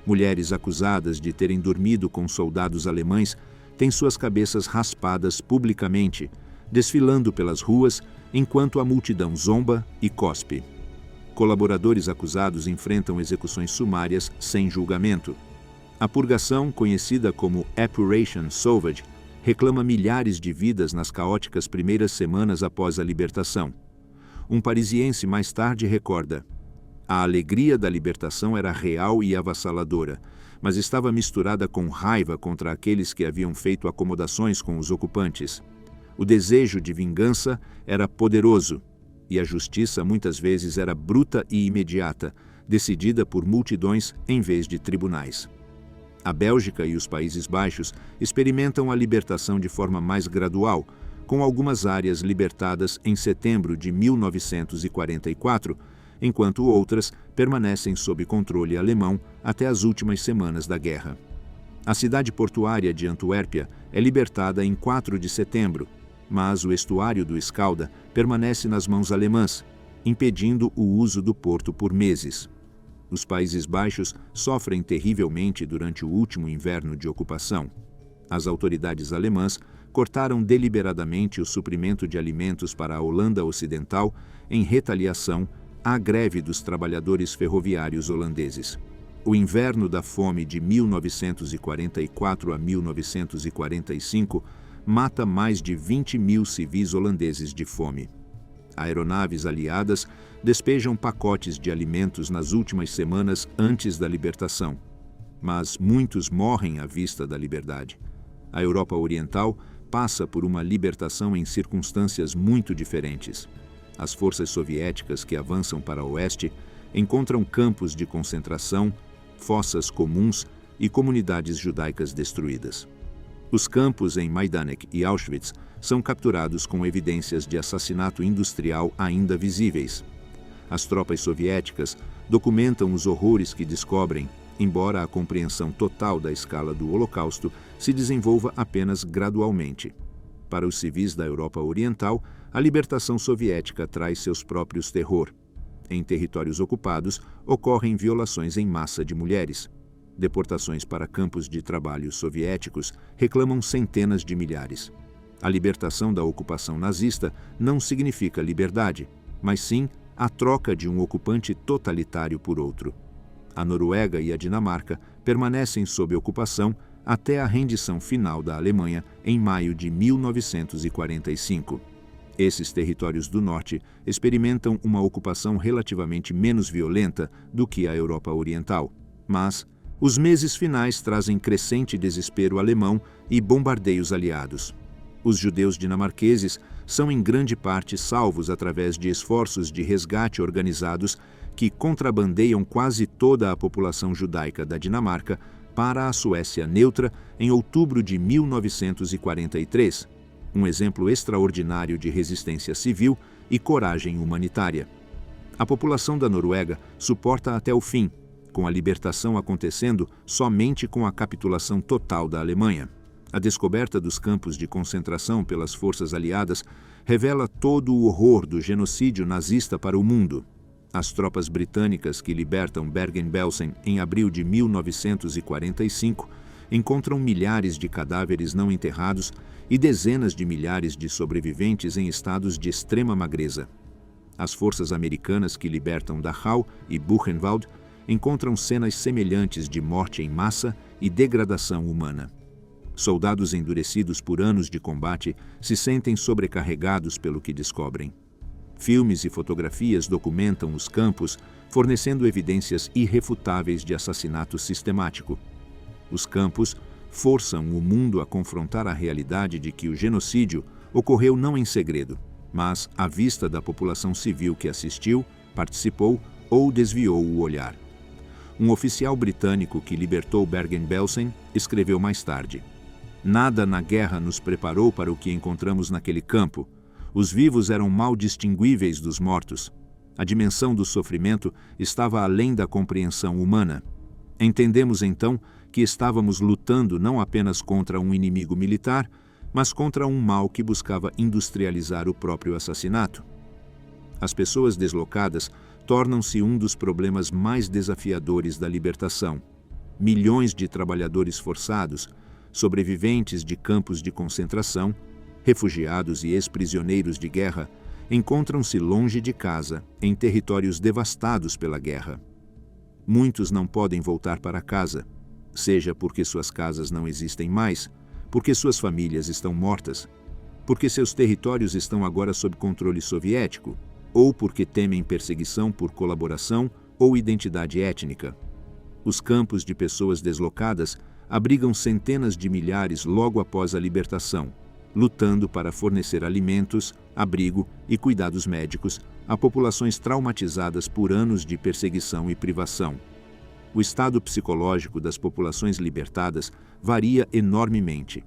Mulheres acusadas de terem dormido com soldados alemães têm suas cabeças raspadas publicamente, desfilando pelas ruas enquanto a multidão zomba e cospe. Colaboradores acusados enfrentam execuções sumárias sem julgamento. A purgação, conhecida como Operation Sauvage, reclama milhares de vidas nas caóticas primeiras semanas após a libertação. Um parisiense mais tarde recorda: a alegria da libertação era real e avassaladora, mas estava misturada com raiva contra aqueles que haviam feito acomodações com os ocupantes. O desejo de vingança era poderoso, e a justiça muitas vezes era bruta e imediata, decidida por multidões em vez de tribunais. A Bélgica e os Países Baixos experimentam a libertação de forma mais gradual, com algumas áreas libertadas em setembro de 1944, enquanto outras permanecem sob controle alemão até as últimas semanas da guerra. A cidade portuária de Antuérpia é libertada em 4 de setembro, mas o estuário do Escalda permanece nas mãos alemãs, impedindo o uso do porto por meses. Os Países Baixos sofrem terrivelmente durante o último inverno de ocupação. As autoridades alemãs cortaram deliberadamente o suprimento de alimentos para a Holanda Ocidental em retaliação à greve dos trabalhadores ferroviários holandeses. O inverno da fome de 1944 a 1945 mata mais de 20 mil civis holandeses de fome. Aeronaves aliadas despejam pacotes de alimentos nas últimas semanas antes da libertação, mas muitos morrem à vista da liberdade. A Europa Oriental passa por uma libertação em circunstâncias muito diferentes. As forças soviéticas que avançam para o oeste encontram campos de concentração, fossas comuns e comunidades judaicas destruídas. Os campos em Majdanek e Auschwitz são capturados com evidências de assassinato industrial ainda visíveis. As tropas soviéticas documentam os horrores que descobrem, embora a compreensão total da escala do Holocausto se desenvolva apenas gradualmente. Para os civis da Europa Oriental, a libertação soviética traz seus próprios terror. Em territórios ocupados, ocorrem violações em massa de mulheres. Deportações para campos de trabalho soviéticos reclamam centenas de milhares. A libertação da ocupação nazista não significa liberdade, mas sim a troca de um ocupante totalitário por outro. A Noruega e a Dinamarca permanecem sob ocupação até a rendição final da Alemanha em maio de 1945. Esses territórios do norte experimentam uma ocupação relativamente menos violenta do que a Europa Oriental, mas os meses finais trazem crescente desespero alemão e bombardeios aliados. Os judeus dinamarqueses são em grande parte salvos através de esforços de resgate organizados que contrabandeiam quase toda a população judaica da Dinamarca para a Suécia neutra em outubro de 1943, um exemplo extraordinário de resistência civil e coragem humanitária. A população da Noruega suporta até o fim, com a libertação acontecendo somente com a capitulação total da Alemanha. A descoberta dos campos de concentração pelas forças aliadas revela todo o horror do genocídio nazista para o mundo. As tropas britânicas que libertam Bergen-Belsen em abril de 1945 encontram milhares de cadáveres não enterrados e dezenas de milhares de sobreviventes em estados de extrema magreza. As forças americanas que libertam Dachau e Buchenwald encontram cenas semelhantes de morte em massa e degradação humana. Soldados endurecidos por anos de combate se sentem sobrecarregados pelo que descobrem. Filmes e fotografias documentam os campos, fornecendo evidências irrefutáveis de assassinato sistemático. Os campos forçam o mundo a confrontar a realidade de que o genocídio ocorreu não em segredo, mas à vista da população civil que assistiu, participou ou desviou o olhar. Um oficial britânico que libertou Bergen-Belsen escreveu mais tarde: "Nada na guerra nos preparou para o que encontramos naquele campo. Os vivos eram mal distinguíveis dos mortos. A dimensão do sofrimento estava além da compreensão humana. Entendemos então que estávamos lutando não apenas contra um inimigo militar, mas contra um mal que buscava industrializar o próprio assassinato. As pessoas deslocadas tornam-se um dos problemas mais desafiadores da libertação. Milhões de trabalhadores forçados, sobreviventes de campos de concentração, refugiados e ex-prisioneiros de guerra, encontram-se longe de casa, em territórios devastados pela guerra. Muitos não podem voltar para casa, seja porque suas casas não existem mais, porque suas famílias estão mortas, porque seus territórios estão agora sob controle soviético, ou porque temem perseguição por colaboração ou identidade étnica. Os campos de pessoas deslocadas abrigam centenas de milhares logo após a libertação, lutando para fornecer alimentos, abrigo e cuidados médicos a populações traumatizadas por anos de perseguição e privação. O estado psicológico das populações libertadas varia enormemente.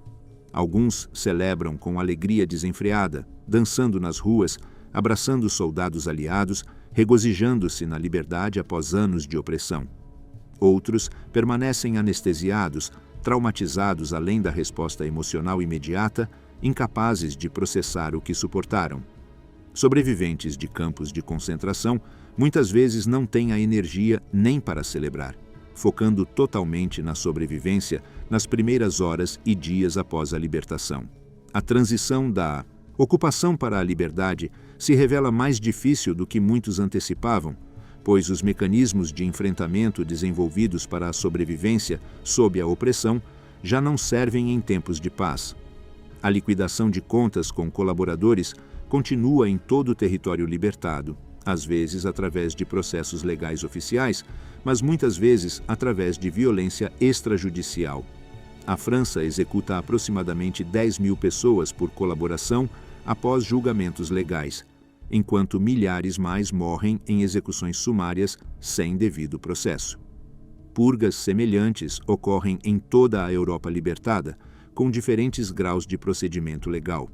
Alguns celebram com alegria desenfreada, dançando nas ruas, abraçando soldados aliados, regozijando-se na liberdade após anos de opressão. Outros permanecem anestesiados, traumatizados além da resposta emocional imediata, incapazes de processar o que suportaram. Sobreviventes de campos de concentração muitas vezes não têm a energia nem para celebrar, focando totalmente na sobrevivência nas primeiras horas e dias após a libertação. A transição da ocupação para a liberdade se revela mais difícil do que muitos antecipavam, pois os mecanismos de enfrentamento desenvolvidos para a sobrevivência sob a opressão já não servem em tempos de paz. A liquidação de contas com colaboradores continua em todo o território libertado, às vezes através de processos legais oficiais, mas muitas vezes através de violência extrajudicial. A França executa aproximadamente 10.000 pessoas por colaboração após julgamentos legais, enquanto milhares mais morrem em execuções sumárias sem devido processo. Purgas semelhantes ocorrem em toda a Europa libertada, com diferentes graus de procedimento legal.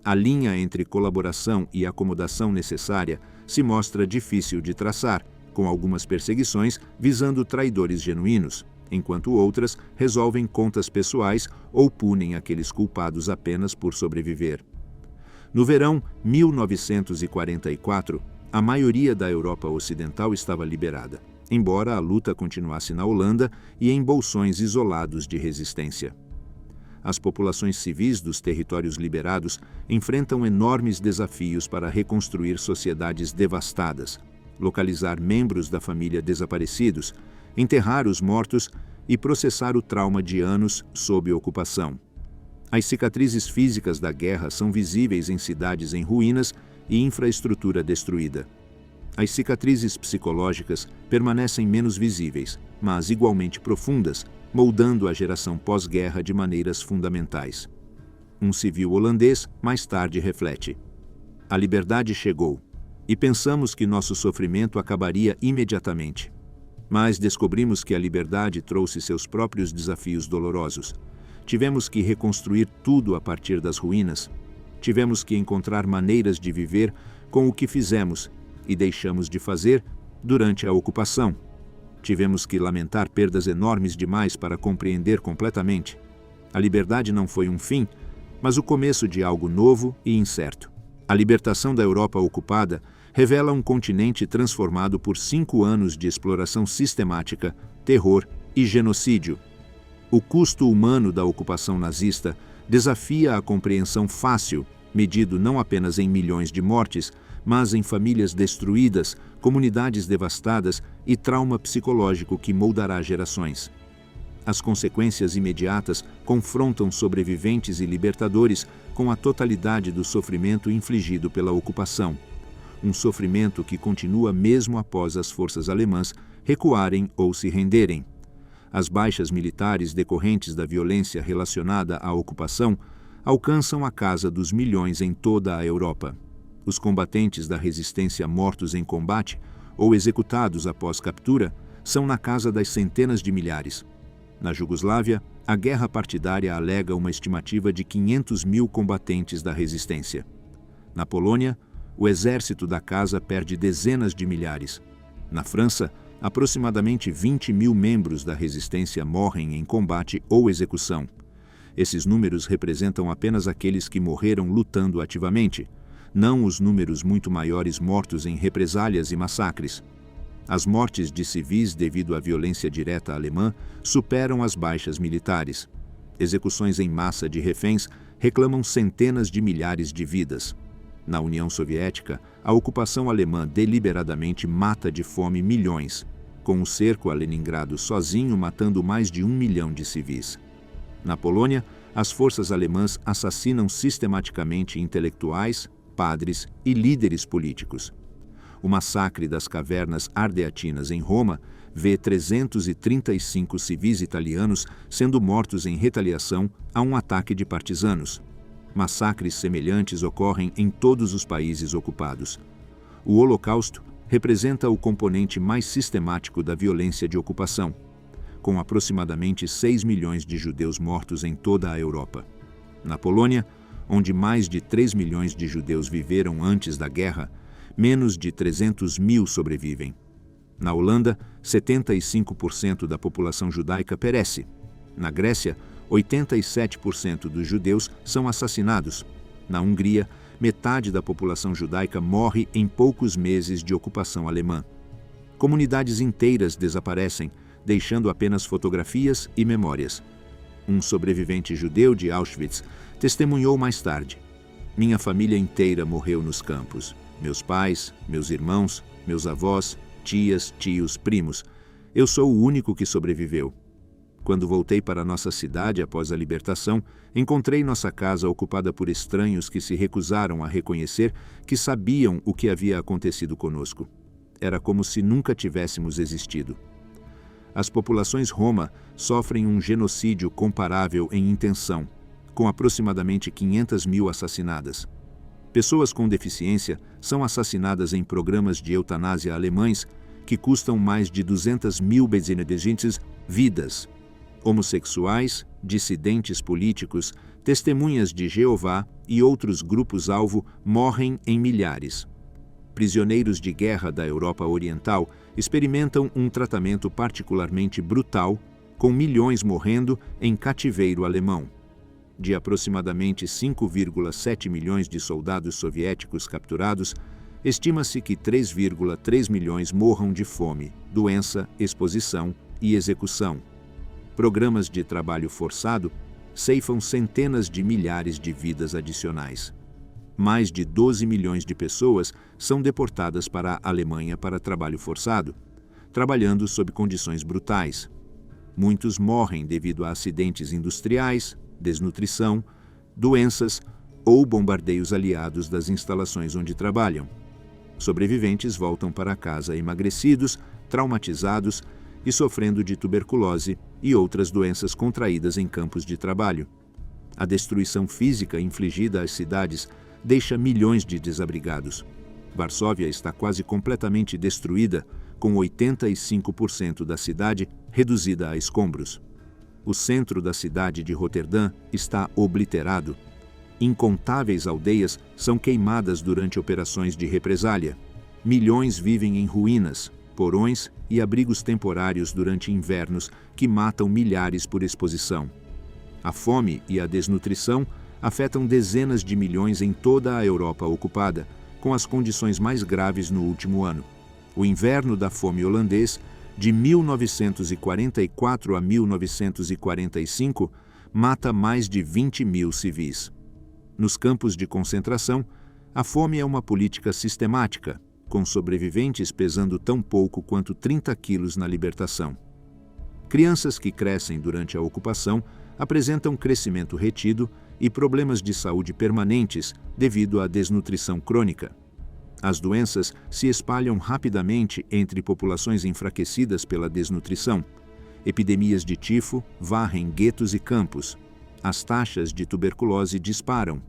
A linha entre colaboração e acomodação necessária se mostra difícil de traçar, com algumas perseguições visando traidores genuínos, enquanto outras resolvem contas pessoais ou punem aqueles culpados apenas por sobreviver. No verão 1944, a maioria da Europa Ocidental estava liberada, embora a luta continuasse na Holanda e em bolsões isolados de resistência. As populações civis dos territórios liberados enfrentam enormes desafios para reconstruir sociedades devastadas, localizar membros da família desaparecidos, enterrar os mortos e processar o trauma de anos sob ocupação. As cicatrizes físicas da guerra são visíveis em cidades em ruínas e infraestrutura destruída. As cicatrizes psicológicas permanecem menos visíveis, mas igualmente profundas, moldando a geração pós-guerra de maneiras fundamentais. Um civil holandês mais tarde reflete: "A liberdade chegou, e pensamos que nosso sofrimento acabaria imediatamente. Mas descobrimos que a liberdade trouxe seus próprios desafios dolorosos. Tivemos que reconstruir tudo a partir das ruínas. Tivemos que encontrar maneiras de viver com o que fizemos e deixamos de fazer durante a ocupação. Tivemos que lamentar perdas enormes demais para compreender completamente. A liberdade não foi um fim, mas o começo de algo novo e incerto. A libertação da Europa ocupada revela um continente transformado por 5 anos de exploração sistemática, terror e genocídio. O custo humano da ocupação nazista desafia a compreensão fácil, medido não apenas em milhões de mortes, mas em famílias destruídas, comunidades devastadas e trauma psicológico que moldará gerações. As consequências imediatas confrontam sobreviventes e libertadores com a totalidade do sofrimento infligido pela ocupação. Um sofrimento que continua mesmo após as forças alemãs recuarem ou se renderem. As baixas militares decorrentes da violência relacionada à ocupação alcançam a casa dos milhões em toda a Europa. Os combatentes da resistência mortos em combate ou executados após captura são na casa das centenas de milhares. Na Jugoslávia, a guerra partidária alega uma estimativa de 500 mil combatentes da resistência. Na Polônia, o exército da casa perde dezenas de milhares. Na França, aproximadamente 20 mil membros da resistência morrem em combate ou execução. Esses números representam apenas aqueles que morreram lutando ativamente, não os números muito maiores mortos em represálias e massacres. As mortes de civis devido à violência direta alemã superam as baixas militares. Execuções em massa de reféns reclamam centenas de milhares de vidas. Na União Soviética, a ocupação alemã deliberadamente mata de fome milhões, com o cerco a Leningrado sozinho matando mais de 1 milhão de civis. Na Polônia, as forças alemãs assassinam sistematicamente intelectuais, padres e líderes políticos. O massacre das cavernas ardeatinas em Roma vê 335 civis italianos sendo mortos em retaliação a um ataque de partisanos. Massacres semelhantes ocorrem em todos os países ocupados. O Holocausto representa o componente mais sistemático da violência de ocupação, com aproximadamente 6 milhões de judeus mortos em toda a Europa. Na Polônia, onde mais de 3 milhões de judeus viveram antes da guerra, menos de 300 mil sobrevivem. Na Holanda, 75% da população judaica perece. Na Grécia, 87% dos judeus são assassinados. Na Hungria, metade da população judaica morre em poucos meses de ocupação alemã. Comunidades inteiras desaparecem, deixando apenas fotografias e memórias. Um sobrevivente judeu de Auschwitz testemunhou mais tarde: "Minha família inteira morreu nos campos. Meus pais, meus irmãos, meus avós, tias, tios, primos. Eu sou o único que sobreviveu. Quando voltei para nossa cidade após a libertação, encontrei nossa casa ocupada por estranhos que se recusaram a reconhecer que sabiam o que havia acontecido conosco. Era como se nunca tivéssemos existido." As populações Roma sofrem um genocídio comparável em intenção, com aproximadamente 500 mil assassinadas. Pessoas com deficiência são assassinadas em programas de eutanásia alemães que custam mais de 200 mil vidas. Homossexuais, dissidentes políticos, testemunhas de Jeová e outros grupos-alvo morrem em milhares. Prisioneiros de guerra da Europa Oriental experimentam um tratamento particularmente brutal, com milhões morrendo em cativeiro alemão. De aproximadamente 5,7 milhões de soldados soviéticos capturados, estima-se que 3,3 milhões morram de fome, doença, exposição e execução. Programas de trabalho forçado ceifam centenas de milhares de vidas adicionais. Mais de 12 milhões de pessoas são deportadas para a Alemanha para trabalho forçado, trabalhando sob condições brutais. Muitos morrem devido a acidentes industriais, desnutrição, doenças ou bombardeios aliados das instalações onde trabalham. Sobreviventes voltam para casa emagrecidos, traumatizados e sofrendo de tuberculose e outras doenças contraídas em campos de trabalho. A destruição física infligida às cidades deixa milhões de desabrigados. Varsóvia está quase completamente destruída, com 85% da cidade reduzida a escombros. O centro da cidade de Roterdã está obliterado. Incontáveis aldeias são queimadas durante operações de represália. Milhões vivem em ruínas, porões e abrigos temporários durante invernos que matam milhares por exposição. A fome e a desnutrição afetam dezenas de milhões em toda a Europa ocupada, com as condições mais graves no último ano. O inverno da fome holandês, de 1944 a 1945, mata mais de 20 mil civis. Nos campos de concentração, a fome é uma política sistemática, com sobreviventes pesando tão pouco quanto 30 quilos na libertação. Crianças que crescem durante a ocupação apresentam crescimento retido e problemas de saúde permanentes devido à desnutrição crônica. As doenças se espalham rapidamente entre populações enfraquecidas pela desnutrição. Epidemias de tifo varrem guetos e campos. As taxas de tuberculose disparam.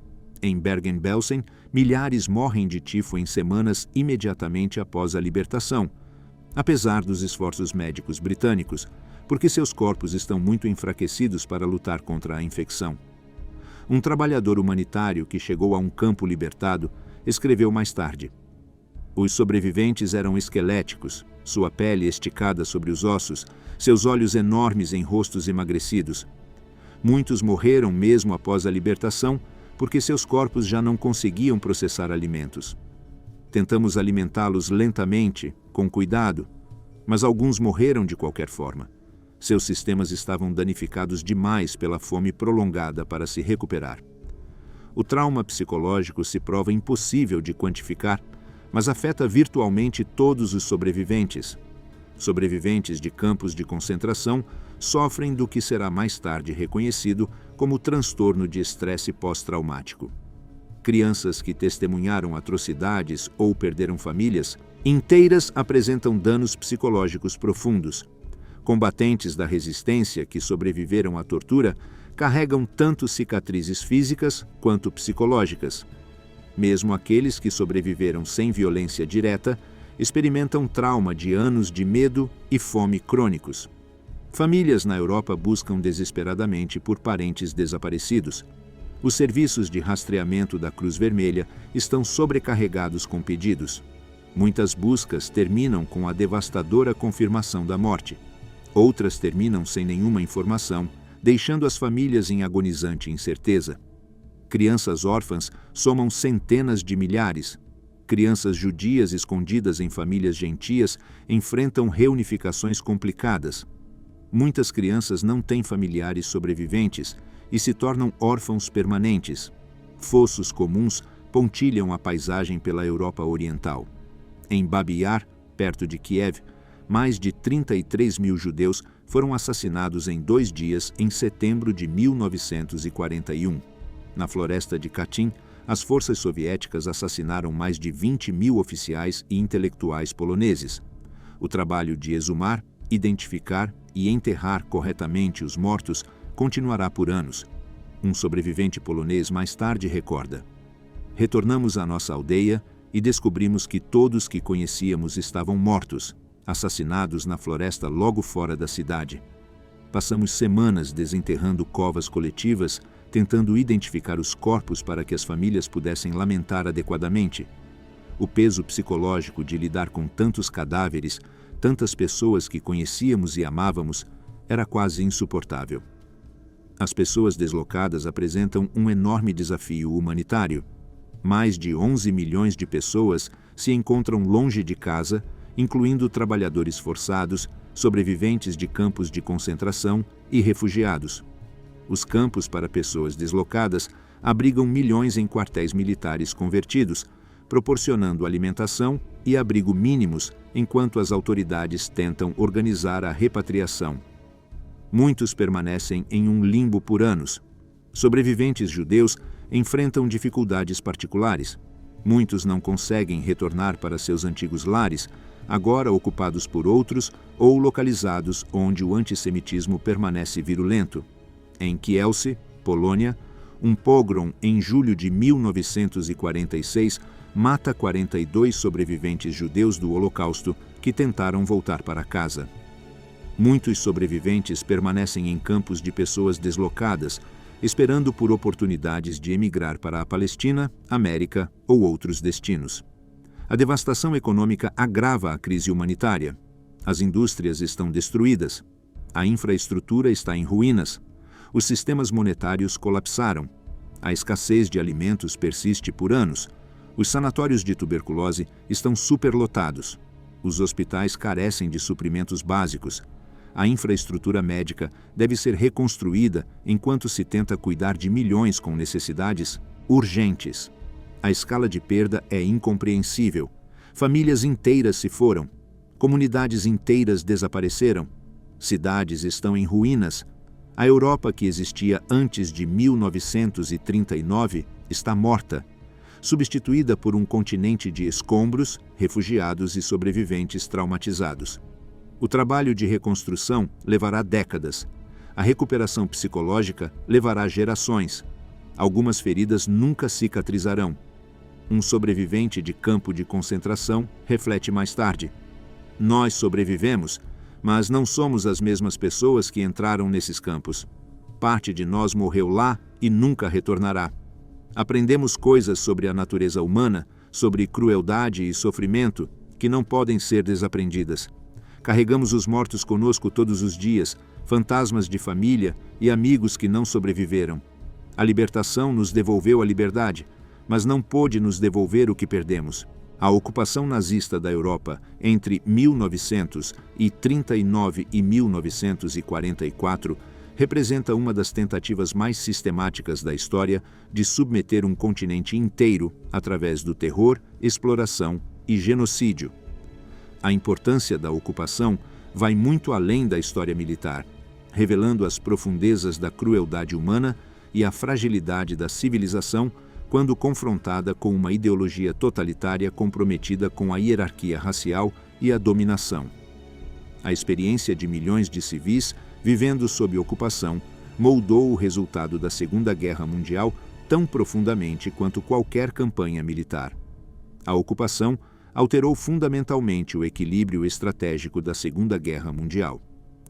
Em Bergen-Belsen, milhares morrem de tifo em semanas imediatamente após a libertação, apesar dos esforços médicos britânicos, porque seus corpos estão muito enfraquecidos para lutar contra a infecção. Um trabalhador humanitário que chegou a um campo libertado escreveu mais tarde: os sobreviventes eram esqueléticos, sua pele esticada sobre os ossos, seus olhos enormes em rostos emagrecidos. Muitos morreram mesmo após a libertação, porque seus corpos já não conseguiam processar alimentos. Tentamos alimentá-los lentamente, com cuidado, mas alguns morreram de qualquer forma. Seus sistemas estavam danificados demais pela fome prolongada para se recuperar. O trauma psicológico se prova impossível de quantificar, mas afeta virtualmente todos os sobreviventes. Sobreviventes de campos de concentração sofrem do que será mais tarde reconhecido como transtorno de estresse pós-traumático. Crianças que testemunharam atrocidades ou perderam famílias inteiras apresentam danos psicológicos profundos. Combatentes da resistência que sobreviveram à tortura carregam tanto cicatrizes físicas quanto psicológicas. Mesmo aqueles que sobreviveram sem violência direta experimentam trauma de anos de medo e fome crônicos. Famílias na Europa buscam desesperadamente por parentes desaparecidos. Os serviços de rastreamento da Cruz Vermelha estão sobrecarregados com pedidos. Muitas buscas terminam com a devastadora confirmação da morte. Outras terminam sem nenhuma informação, deixando as famílias em agonizante incerteza. Crianças órfãs somam centenas de milhares. Crianças judias escondidas em famílias gentias enfrentam reunificações complicadas. Muitas crianças não têm familiares sobreviventes e se tornam órfãos permanentes. Fossos comuns pontilham a paisagem pela Europa Oriental. Em Babi Yar, perto de Kiev, mais de 33 mil judeus foram assassinados em 2 dias em setembro de 1941. Na floresta de Katyn, as forças soviéticas assassinaram mais de 20 mil oficiais e intelectuais poloneses. O trabalho de exumar, identificar e enterrar corretamente os mortos continuará por anos. Um sobrevivente polonês mais tarde recorda: retornamos à nossa aldeia e descobrimos que todos que conhecíamos estavam mortos, assassinados na floresta logo fora da cidade. Passamos semanas desenterrando covas coletivas, tentando identificar os corpos para que as famílias pudessem lamentar adequadamente. O peso psicológico de lidar com tantos cadáveres, tantas pessoas que conhecíamos e amávamos, era quase insuportável. As pessoas deslocadas apresentam um enorme desafio humanitário. Mais de 11 milhões de pessoas se encontram longe de casa, incluindo trabalhadores forçados, sobreviventes de campos de concentração e refugiados. Os campos para pessoas deslocadas abrigam milhões em quartéis militares convertidos, proporcionando alimentação e abrigo mínimos enquanto as autoridades tentam organizar a repatriação. Muitos permanecem em um limbo por anos. Sobreviventes judeus enfrentam dificuldades particulares. Muitos não conseguem retornar para seus antigos lares, agora ocupados por outros ou localizados onde o antissemitismo permanece virulento. Em Kielce, Polônia, um pogrom em julho de 1946 mata 42 sobreviventes judeus do Holocausto que tentaram voltar para casa. Muitos sobreviventes permanecem em campos de pessoas deslocadas, esperando por oportunidades de emigrar para a Palestina, América ou outros destinos. A devastação econômica agrava a crise humanitária. As indústrias estão destruídas. A infraestrutura está em ruínas. Os sistemas monetários colapsaram. A escassez de alimentos persiste por anos. Os sanatórios de tuberculose estão superlotados. Os hospitais carecem de suprimentos básicos. A infraestrutura médica deve ser reconstruída enquanto se tenta cuidar de milhões com necessidades urgentes. A escala de perda é incompreensível. Famílias inteiras se foram. Comunidades inteiras desapareceram. Cidades estão em ruínas. A Europa que existia antes de 1939 está morta, substituída por um continente de escombros, refugiados e sobreviventes traumatizados. O trabalho de reconstrução levará décadas. A recuperação psicológica levará gerações. Algumas feridas nunca cicatrizarão. Um sobrevivente de campo de concentração reflete mais tarde: nós sobrevivemos, mas não somos as mesmas pessoas que entraram nesses campos. Parte de nós morreu lá e nunca retornará. Aprendemos coisas sobre a natureza humana, sobre crueldade e sofrimento, que não podem ser desaprendidas. Carregamos os mortos conosco todos os dias, fantasmas de família e amigos que não sobreviveram. A libertação nos devolveu a liberdade, mas não pôde nos devolver o que perdemos. A ocupação nazista da Europa entre 1939 e 1944 representa uma das tentativas mais sistemáticas da história de submeter um continente inteiro através do terror, exploração e genocídio. A importância da ocupação vai muito além da história militar, revelando as profundezas da crueldade humana e a fragilidade da civilização quando confrontada com uma ideologia totalitária comprometida com a hierarquia racial e a dominação. A experiência de milhões de civis vivendo sob ocupação moldou o resultado da Segunda Guerra Mundial tão profundamente quanto qualquer campanha militar. A ocupação alterou fundamentalmente o equilíbrio estratégico da Segunda Guerra Mundial.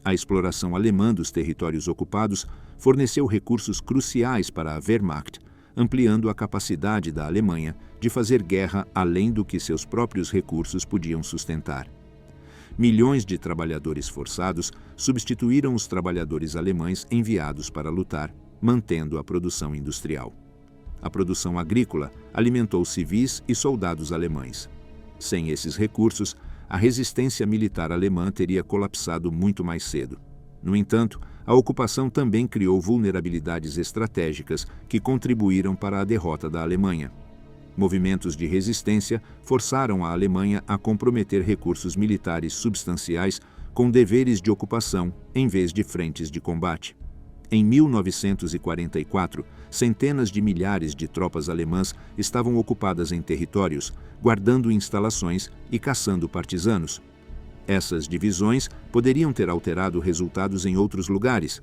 A exploração alemã dos territórios ocupados forneceu recursos cruciais para a Wehrmacht, ampliando a capacidade da Alemanha de fazer guerra além do que seus próprios recursos podiam sustentar. Milhões de trabalhadores forçados substituíram os trabalhadores alemães enviados para lutar, mantendo a produção industrial. A produção agrícola alimentou civis e soldados alemães. Sem esses recursos, a resistência militar alemã teria colapsado muito mais cedo. No entanto, a ocupação também criou vulnerabilidades estratégicas que contribuíram para a derrota da Alemanha. Movimentos de resistência forçaram a Alemanha a comprometer recursos militares substanciais com deveres de ocupação em vez de frentes de combate. Em 1944, centenas de milhares de tropas alemãs estavam ocupadas em territórios, guardando instalações e caçando partisanos. Essas divisões poderiam ter alterado resultados em outros lugares.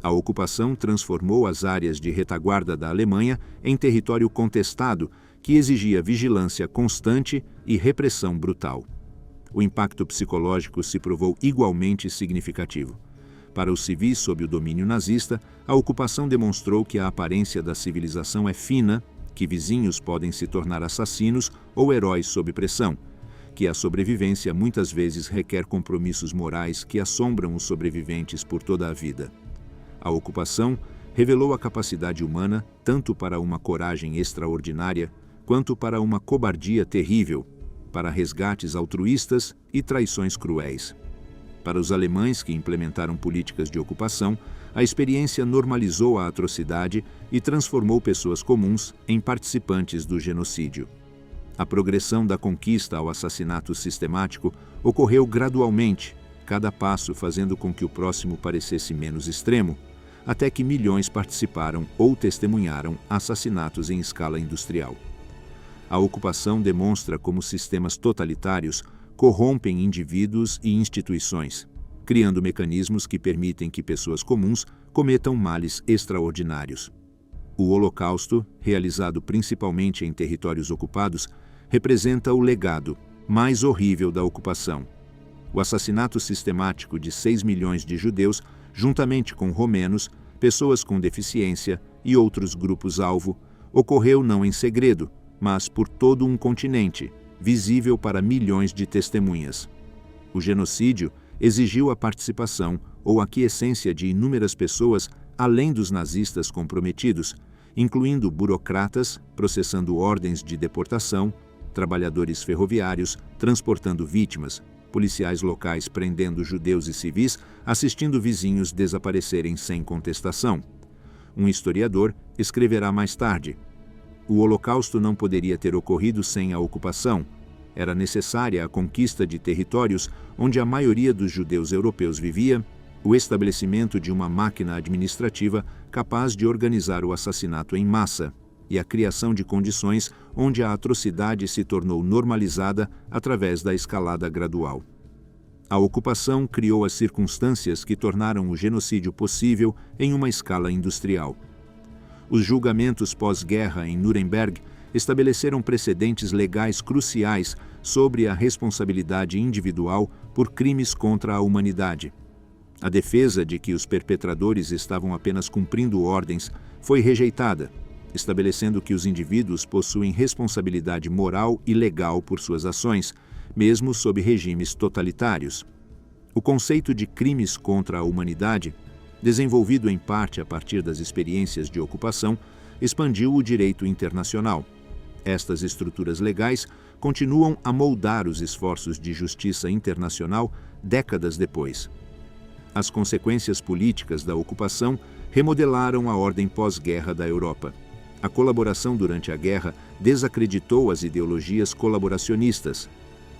A ocupação transformou as áreas de retaguarda da Alemanha em território contestado que exigia vigilância constante e repressão brutal. O impacto psicológico se provou igualmente significativo. Para os civis sob o domínio nazista, a ocupação demonstrou que a aparência da civilização é fina, que vizinhos podem se tornar assassinos ou heróis sob pressão, que a sobrevivência muitas vezes requer compromissos morais que assombram os sobreviventes por toda a vida. A ocupação revelou a capacidade humana tanto para uma coragem extraordinária quanto para uma cobardia terrível, para resgates altruístas e traições cruéis. Para os alemães que implementaram políticas de ocupação, a experiência normalizou a atrocidade e transformou pessoas comuns em participantes do genocídio. A progressão da conquista ao assassinato sistemático ocorreu gradualmente, cada passo fazendo com que o próximo parecesse menos extremo, até que milhões participaram ou testemunharam assassinatos em escala industrial. A ocupação demonstra como sistemas totalitários corrompem indivíduos e instituições, criando mecanismos que permitem que pessoas comuns cometam males extraordinários. O Holocausto, realizado principalmente em territórios ocupados, representa o legado mais horrível da ocupação. O assassinato sistemático de 6 milhões de judeus, juntamente com romenos, pessoas com deficiência e outros grupos-alvo, ocorreu não em segredo, mas por todo um continente, visível para milhões de testemunhas. O genocídio exigiu a participação ou aquiescência de inúmeras pessoas além dos nazistas comprometidos, incluindo burocratas processando ordens de deportação, trabalhadores ferroviários transportando vítimas, policiais locais prendendo judeus e civis, assistindo vizinhos desaparecerem sem contestação. Um historiador escreverá mais tarde: o Holocausto não poderia ter ocorrido sem a ocupação. Era necessária a conquista de territórios onde a maioria dos judeus europeus vivia, o estabelecimento de uma máquina administrativa capaz de organizar o assassinato em massa e a criação de condições onde a atrocidade se tornou normalizada através da escalada gradual. A ocupação criou as circunstâncias que tornaram o genocídio possível em uma escala industrial. Os julgamentos pós-guerra em Nuremberg estabeleceram precedentes legais cruciais sobre a responsabilidade individual por crimes contra a humanidade. A defesa de que os perpetradores estavam apenas cumprindo ordens foi rejeitada, estabelecendo que os indivíduos possuem responsabilidade moral e legal por suas ações, mesmo sob regimes totalitários. O conceito de crimes contra a humanidade, desenvolvido em parte a partir das experiências de ocupação, expandiu o direito internacional. Estas estruturas legais continuam a moldar os esforços de justiça internacional décadas depois. As consequências políticas da ocupação remodelaram a ordem pós-guerra da Europa. A colaboração durante a guerra desacreditou as ideologias colaboracionistas.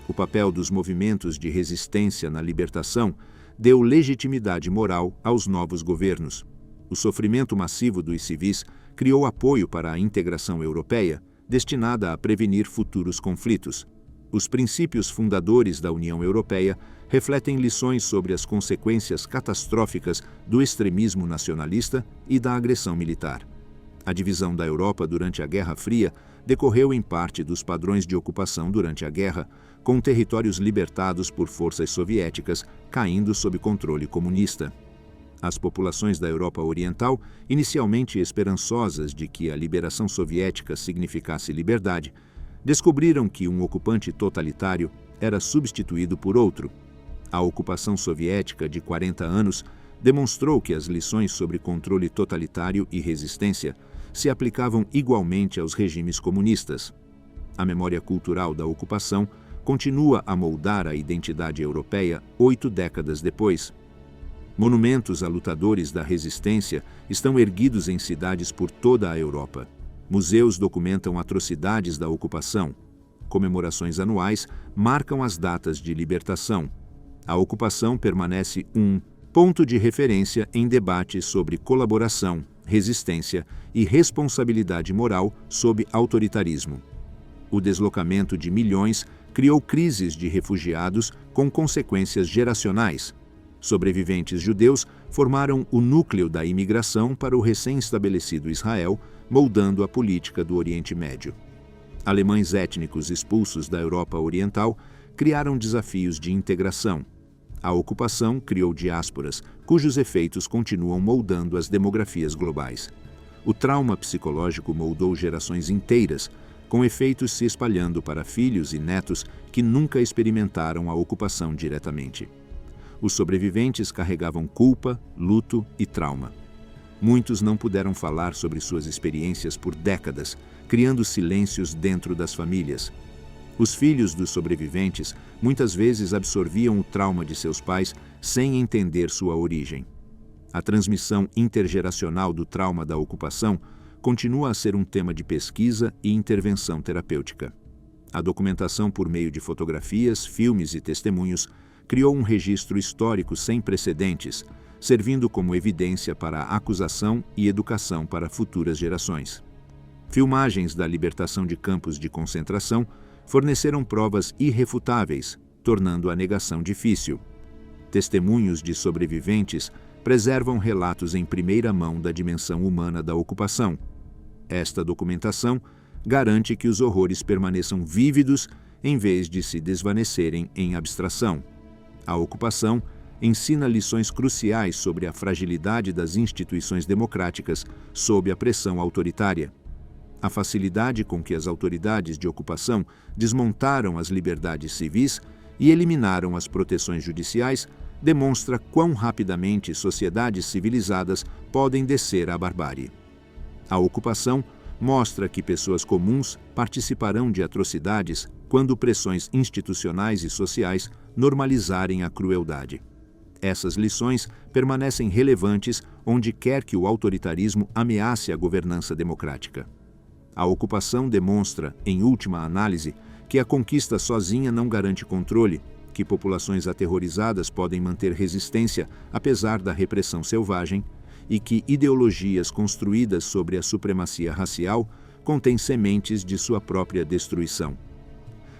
O papel dos movimentos de resistência na libertação deu legitimidade moral aos novos governos. O sofrimento massivo dos civis criou apoio para a integração europeia, destinada a prevenir futuros conflitos. Os princípios fundadores da União Europeia refletem lições sobre as consequências catastróficas do extremismo nacionalista e da agressão militar. A divisão da Europa durante a Guerra Fria decorreu em parte dos padrões de ocupação durante a guerra, com territórios libertados por forças soviéticas caindo sob controle comunista. As populações da Europa Oriental, inicialmente esperançosas de que a liberação soviética significasse liberdade, descobriram que um ocupante totalitário era substituído por outro. A ocupação soviética de 40 anos demonstrou que as lições sobre controle totalitário e resistência se aplicavam igualmente aos regimes comunistas. A memória cultural da ocupação continua a moldar a identidade europeia 8 décadas depois. Monumentos a lutadores da resistência estão erguidos em cidades por toda a Europa. Museus documentam atrocidades da ocupação. Comemorações anuais marcam as datas de libertação. A ocupação permanece um ponto de referência em debates sobre colaboração, resistência e responsabilidade moral sob autoritarismo. O deslocamento de milhões criou crises de refugiados com consequências geracionais. Sobreviventes judeus formaram o núcleo da imigração para o recém-estabelecido Israel, moldando a política do Oriente Médio. Alemães étnicos expulsos da Europa Oriental criaram desafios de integração. A ocupação criou diásporas, cujos efeitos continuam moldando as demografias globais. O trauma psicológico moldou gerações inteiras, com efeitos se espalhando para filhos e netos que nunca experimentaram a ocupação diretamente. Os sobreviventes carregavam culpa, luto e trauma. Muitos não puderam falar sobre suas experiências por décadas, criando silêncios dentro das famílias. Os filhos dos sobreviventes muitas vezes absorviam o trauma de seus pais sem entender sua origem. A transmissão intergeracional do trauma da ocupação continua a ser um tema de pesquisa e intervenção terapêutica. A documentação por meio de fotografias, filmes e testemunhos criou um registro histórico sem precedentes, servindo como evidência para a acusação e educação para futuras gerações. Filmagens da libertação de campos de concentração forneceram provas irrefutáveis, tornando a negação difícil. Testemunhos de sobreviventes preservam relatos em primeira mão da dimensão humana da ocupação. Esta documentação garante que os horrores permaneçam vívidos em vez de se desvanecerem em abstração. A ocupação ensina lições cruciais sobre a fragilidade das instituições democráticas sob a pressão autoritária. A facilidade com que as autoridades de ocupação desmontaram as liberdades civis e eliminaram as proteções judiciais demonstra quão rapidamente sociedades civilizadas podem descer à barbárie. A ocupação mostra que pessoas comuns participarão de atrocidades quando pressões institucionais e sociais normalizarem a crueldade. Essas lições permanecem relevantes onde quer que o autoritarismo ameace a governança democrática. A ocupação demonstra, em última análise, que a conquista sozinha não garante controle, que populações aterrorizadas podem manter resistência apesar da repressão selvagem e que ideologias construídas sobre a supremacia racial contêm sementes de sua própria destruição.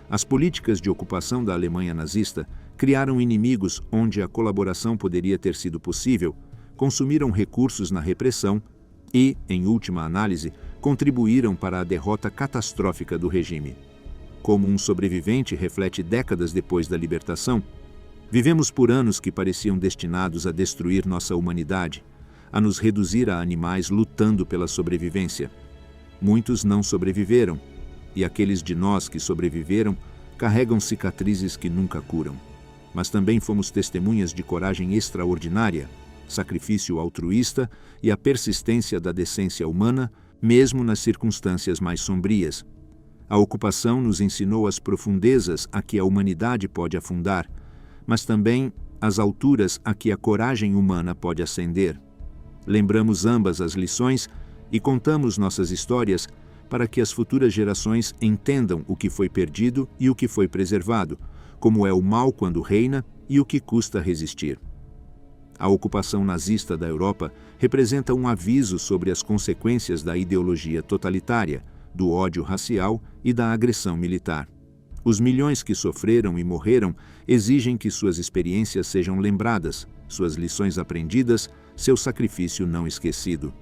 As políticas de ocupação da Alemanha nazista criaram inimigos onde a colaboração poderia ter sido possível, consumiram recursos na repressão e, em última análise, contribuíram para a derrota catastrófica do regime. Como um sobrevivente reflete décadas depois da libertação, vivemos por anos que pareciam destinados a destruir nossa humanidade, a nos reduzir a animais lutando pela sobrevivência. Muitos não sobreviveram, e aqueles de nós que sobreviveram carregam cicatrizes que nunca curam. Mas também fomos testemunhas de coragem extraordinária, sacrifício altruísta e a persistência da decência humana, mesmo nas circunstâncias mais sombrias. A ocupação nos ensinou as profundezas a que a humanidade pode afundar, mas também as alturas a que a coragem humana pode ascender. Lembramos ambas as lições e contamos nossas histórias para que as futuras gerações entendam o que foi perdido e o que foi preservado, como é o mal quando reina e o que custa resistir. A ocupação nazista da Europa representa um aviso sobre as consequências da ideologia totalitária, do ódio racial e da agressão militar. Os milhões que sofreram e morreram exigem que suas experiências sejam lembradas, suas lições aprendidas, seu sacrifício não esquecido.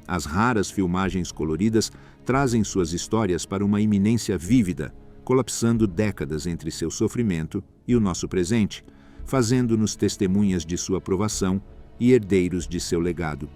As raras filmagens coloridas trazem suas histórias para uma iminência vívida, colapsando décadas entre seu sofrimento e o nosso presente, fazendo-nos testemunhas de sua provação e herdeiros de seu legado.